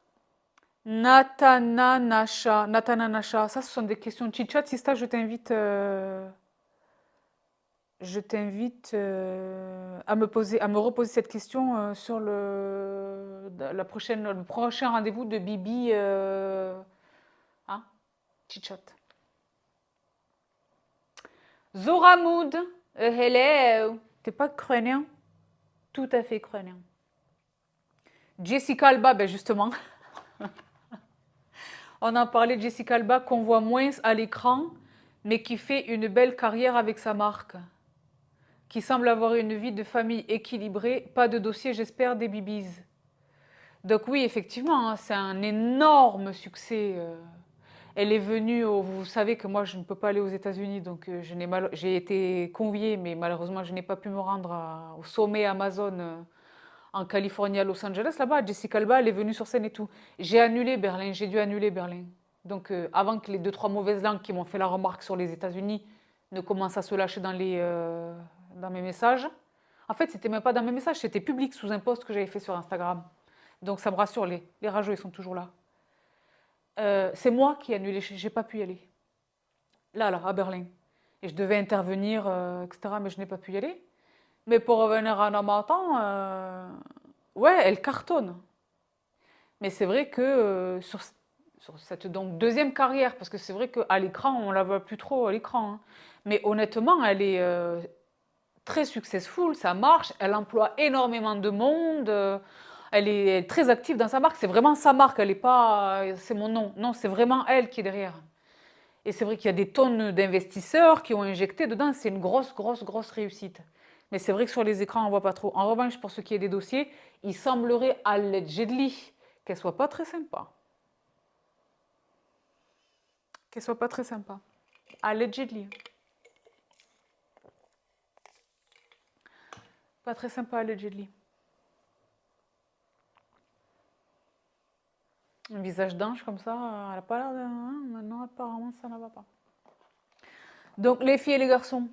Natana Nasha, ça, ce sont des questions de chit-chat. Si ça, je t'invite à me reposer cette question sur le prochain rendez-vous de Bibi, hein, chit-chat. Zora Mood, hello. T'es pas ukrainien? Tout à fait ukrainien. Jessica Alba, ben justement, on en parlait de Jessica Alba qu'on voit moins à l'écran, mais qui fait une belle carrière avec sa marque, qui semble avoir une vie de famille équilibrée, pas de dossier, j'espère, des bibis. Donc oui, effectivement, hein, c'est un énorme succès. Elle est venue, vous savez que moi je ne peux pas aller aux États-Unis, donc j'ai été conviée, mais malheureusement je n'ai pas pu me rendre au sommet Amazon en Californie, à Los Angeles, là-bas. Jessica Alba, elle est venue sur scène et tout. J'ai annulé Berlin, j'ai dû annuler Berlin. Donc avant que les deux, trois mauvaises langues qui m'ont fait la remarque sur les États-Unis ne commencent à se lâcher dans mes messages. En fait, c'était même pas dans mes messages, c'était public sous un post que j'avais fait sur Instagram. Donc ça me rassure, les rageux, ils sont toujours là. C'est moi qui ai annulé, j'ai pas pu y aller. Là, à Berlin. Et je devais intervenir, etc., mais je n'ai pas pu y aller. Mais pour revenir à Namatan, ouais, elle cartonne. Mais c'est vrai que sur cette donc, deuxième carrière, parce que c'est vrai qu'à l'écran, on la voit plus trop à l'écran, hein. Mais honnêtement, elle est très successful, ça marche, elle emploie énormément de monde, elle est très active dans sa marque, c'est vraiment sa marque, elle est pas, c'est mon nom, non, c'est vraiment elle qui est derrière. Et c'est vrai qu'il y a des tonnes d'investisseurs qui ont injecté dedans, c'est une grosse, grosse, grosse réussite. Mais c'est vrai que sur les écrans, on ne voit pas trop. En revanche, pour ce qui est des dossiers, il semblerait allegedly qu'elle soit pas très sympa. Qu'elle soit pas très sympa. Allegedly. Pas très sympa, allegedly. Un visage d'ange comme ça, elle n'a pas l'air de... hein, maintenant, apparemment, ça ne va pas. Donc, les filles et les garçons,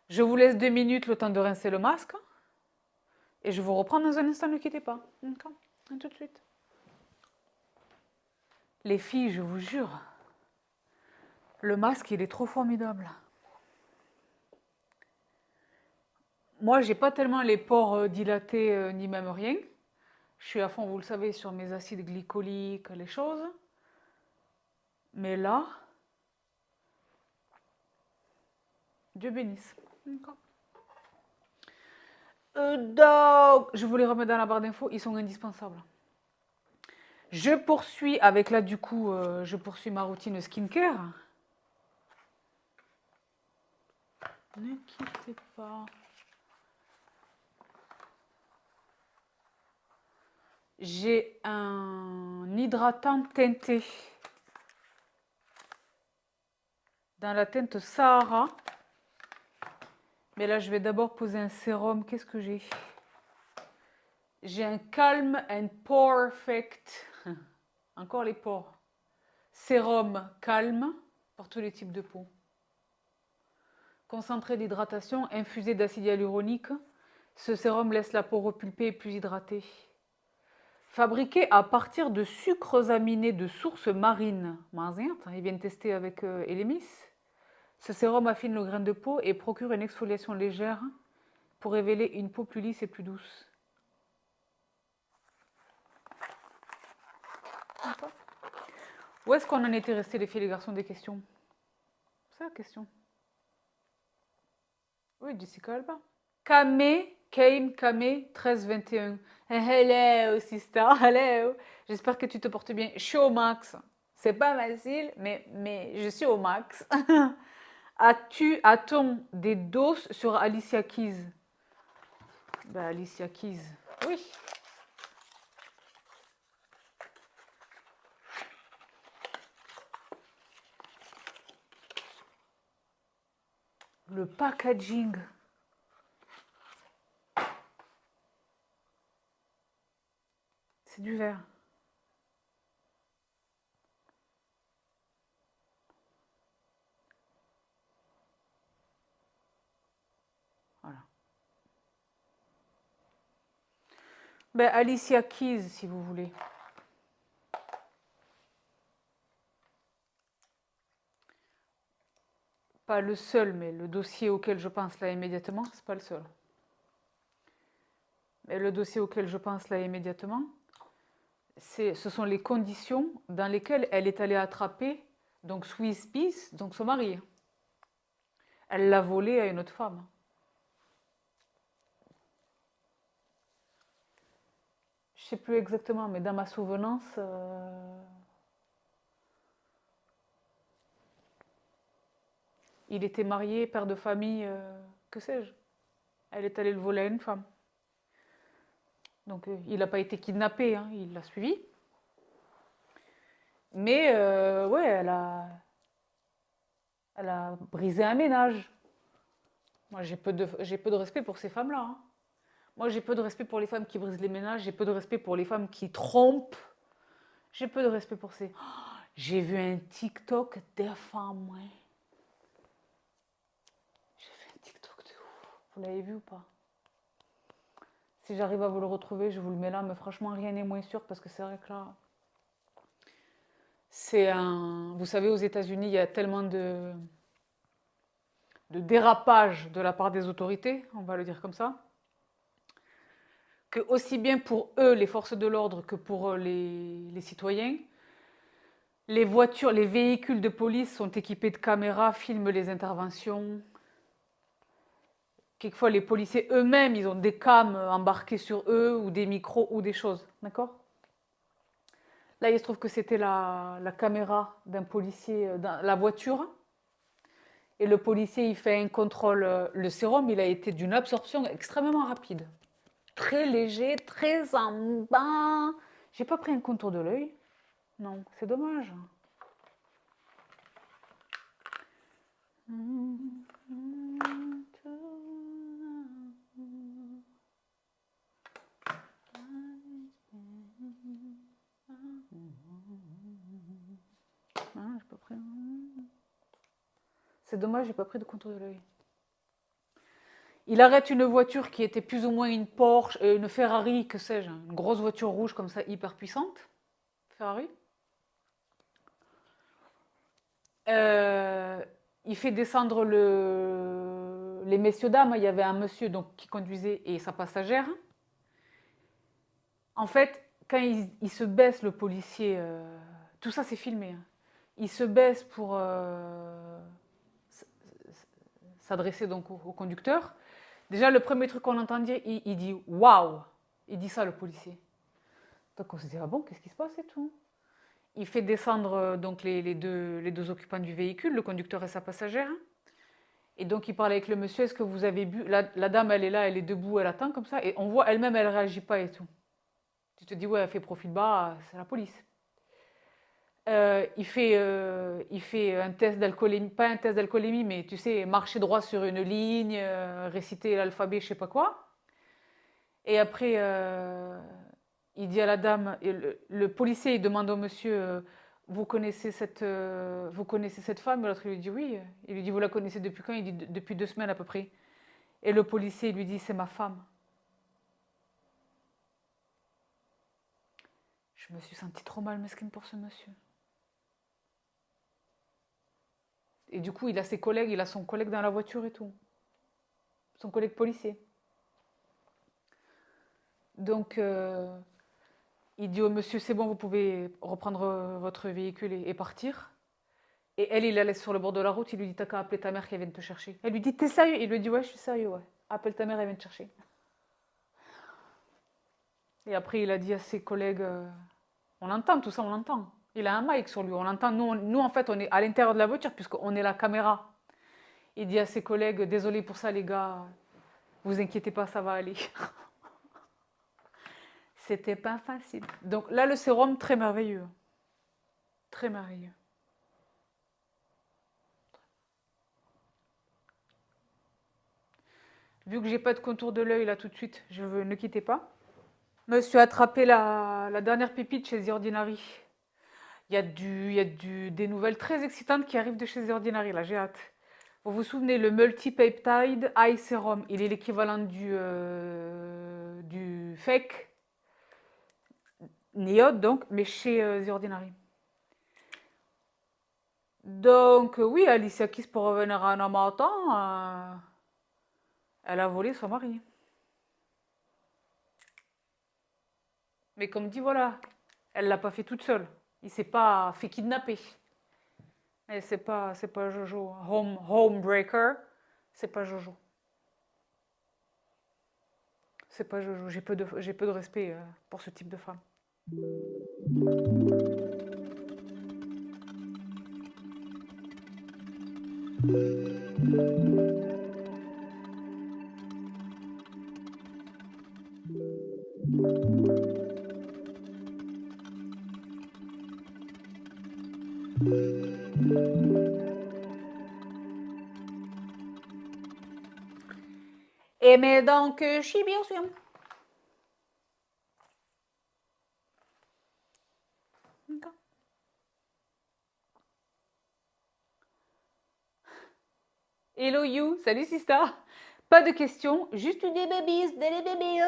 je vous laisse 2 minutes le temps de rincer le masque. Et je vous reprends dans un instant, ne quittez pas. D'accord? À tout de suite. Les filles, je vous jure, le masque, il est trop formidable. Moi, j'ai pas tellement les pores dilatés ni même rien. Je suis à fond, vous le savez, sur mes acides glycoliques, les choses. Mais là, Dieu bénisse. D'accord. Donc, je vous les remets dans la barre d'infos, ils sont indispensables. Je poursuis avec là, du coup, je poursuis ma routine skincare. Ne quittez pas. J'ai un hydratant teinté dans la teinte Sahara. Mais là, je vais d'abord poser un sérum. Qu'est-ce que j'ai? J'ai un Calm and Perfect. Encore les pores. Sérum calme pour tous les types de peau. Concentré d'hydratation, infusé d'acide hyaluronique. Ce sérum laisse la peau repulpée et plus hydratée. Fabriqué à partir de sucres aminés de sources marines. Ils viennent tester avec Elemis. Ce sérum affine le grain de peau et procure une exfoliation légère pour révéler une peau plus lisse et plus douce. Où est-ce qu'on en était resté, les filles et les garçons, des questions? C'est la question. Oui, Jessica Alba. Kame 1321. Hello, sister, hello. J'espère que tu te portes bien. Je suis au max. C'est pas facile, mais je suis au max. A-t-on des doses sur Alicia Keys? Ben, Alicia Keys, oui. Le packaging. C'est du verre. Voilà. Ben, Alicia Keys, si vous voulez. Pas le seul, mais le dossier auquel je pense là immédiatement, c'est pas le seul. Mais le dossier auquel je pense là immédiatement, ce sont les conditions dans lesquelles elle est allée attraper donc Swiss Peace, donc son mari. Elle l'a volé à une autre femme. Je sais plus exactement, mais dans ma souvenance, il était marié, père de famille, que sais-je. Elle est allée le voler à une femme. Donc il n'a pas été kidnappé, hein, il l'a suivi. Mais ouais, elle a brisé un ménage. Moi, j'ai peu de respect pour ces femmes-là, hein. Moi, j'ai peu de respect pour les femmes qui brisent les ménages. J'ai peu de respect pour les femmes qui trompent. J'ai peu de respect pour ces... J'ai vu un TikTok des femmes, ouais. J'ai fait un TikTok de ouf. Vous l'avez vu ou pas? Si j'arrive à vous le retrouver, je vous le mets là. Mais franchement, rien n'est moins sûr parce que c'est vrai que là... C'est un... Vous savez, aux États-Unis, il y a tellement de dérapage de la part des autorités, on va le dire comme ça, que aussi bien pour eux, les forces de l'ordre, que pour les citoyens, les voitures, les véhicules de police sont équipés de caméras, filment les interventions. Quelquefois, les policiers eux-mêmes, ils ont des cams embarquées sur eux, ou des micros, ou des choses. D'accord? Là, il se trouve que c'était la caméra d'un policier dans la voiture. Et le policier, il fait un contrôle. Le sérum, il a été d'une absorption extrêmement rapide. Très léger, très en bas. J'ai pas pris un contour de l'œil. Non, c'est dommage. Ah, j'ai pas pris. C'est dommage, j'ai pas pris de contour de l'œil. Il arrête une voiture qui était plus ou moins une Porsche, une Ferrari, que sais-je, une grosse voiture rouge comme ça, hyper puissante. Ferrari. Euh, il fait descendre les messieurs-dames. Il y avait un monsieur donc, qui conduisait et sa passagère. En fait, quand il se baisse, le policier, tout ça c'est filmé, hein. Il se baisse pour s'adresser donc au conducteur. Déjà, le premier truc qu'on entend dire, il dit waouh. Il dit ça, le policier. Donc on se dit ah bon, qu'est-ce qui se passe et tout. Il fait descendre donc les deux occupants du véhicule, le conducteur et sa passagère. Et donc il parle avec le monsieur, est-ce que vous avez bu? La dame, elle est là, elle est debout, elle attend comme ça. Et on voit elle-même, elle ne réagit pas et tout. Tu te dis, ouais, elle fait profil bas, c'est la police. Il fait un test d'alcoolémie, pas un test d'alcoolémie, mais tu sais, marcher droit sur une ligne, réciter l'alphabet, je sais pas quoi. Et après, il dit à la dame, et le policier, il demande au monsieur, vous connaissez cette femme? L'autre, il lui dit oui. Il lui dit, vous la connaissez depuis quand? Il dit, depuis 2 semaines à peu près. Et le policier, il lui dit, c'est ma femme. Je me suis sentie trop mal mesquine pour ce monsieur. Et du coup, il a ses collègues, il a son collègue dans la voiture et tout. Son collègue policier. Donc, il dit au monsieur, c'est bon, vous pouvez reprendre votre véhicule et partir. Et elle, il la laisse sur le bord de la route, il lui dit, t'as qu'à appeler ta mère qui vient te chercher. Elle lui dit, t'es sérieux? Il lui dit, ouais, je suis sérieux, ouais. Appelle ta mère, elle vient te chercher. Et après, il a dit à ses collègues, on entend tout ça, on entend. Il a un mic sur lui, on l'entend. Nous, en fait, on est à l'intérieur de la voiture puisqu'on est la caméra. Il dit à ses collègues, désolé pour ça les gars, vous inquiétez pas, ça va aller. C'était pas facile. Donc là, le sérum, très merveilleux. Très merveilleux. Vu que j'ai pas de contour de l'œil là tout de suite, ne quittez pas. Je me suis attrapé la dernière pépite chez The Ordinary. Des nouvelles très excitantes qui arrivent de chez The Ordinary, là, j'ai hâte. Vous vous souvenez, le Multipeptide Eye Serum, il est l'équivalent du fake Niode, donc, mais chez The Ordinary. Donc, oui, Alicia Keys, pour revenir à un homme à temps, elle a volé son mari. Mais comme dit, voilà, elle l'a pas fait toute seule. Il s'est pas fait kidnapper. Et c'est pas Jojo. Homebreaker, c'est pas Jojo. C'est pas Jojo. J'ai peu de respect pour ce type de femme. Et mais donc, je suis bien sûr. D'accord. Hello you, salut Sista. Pas de questions, juste des babies, des babies.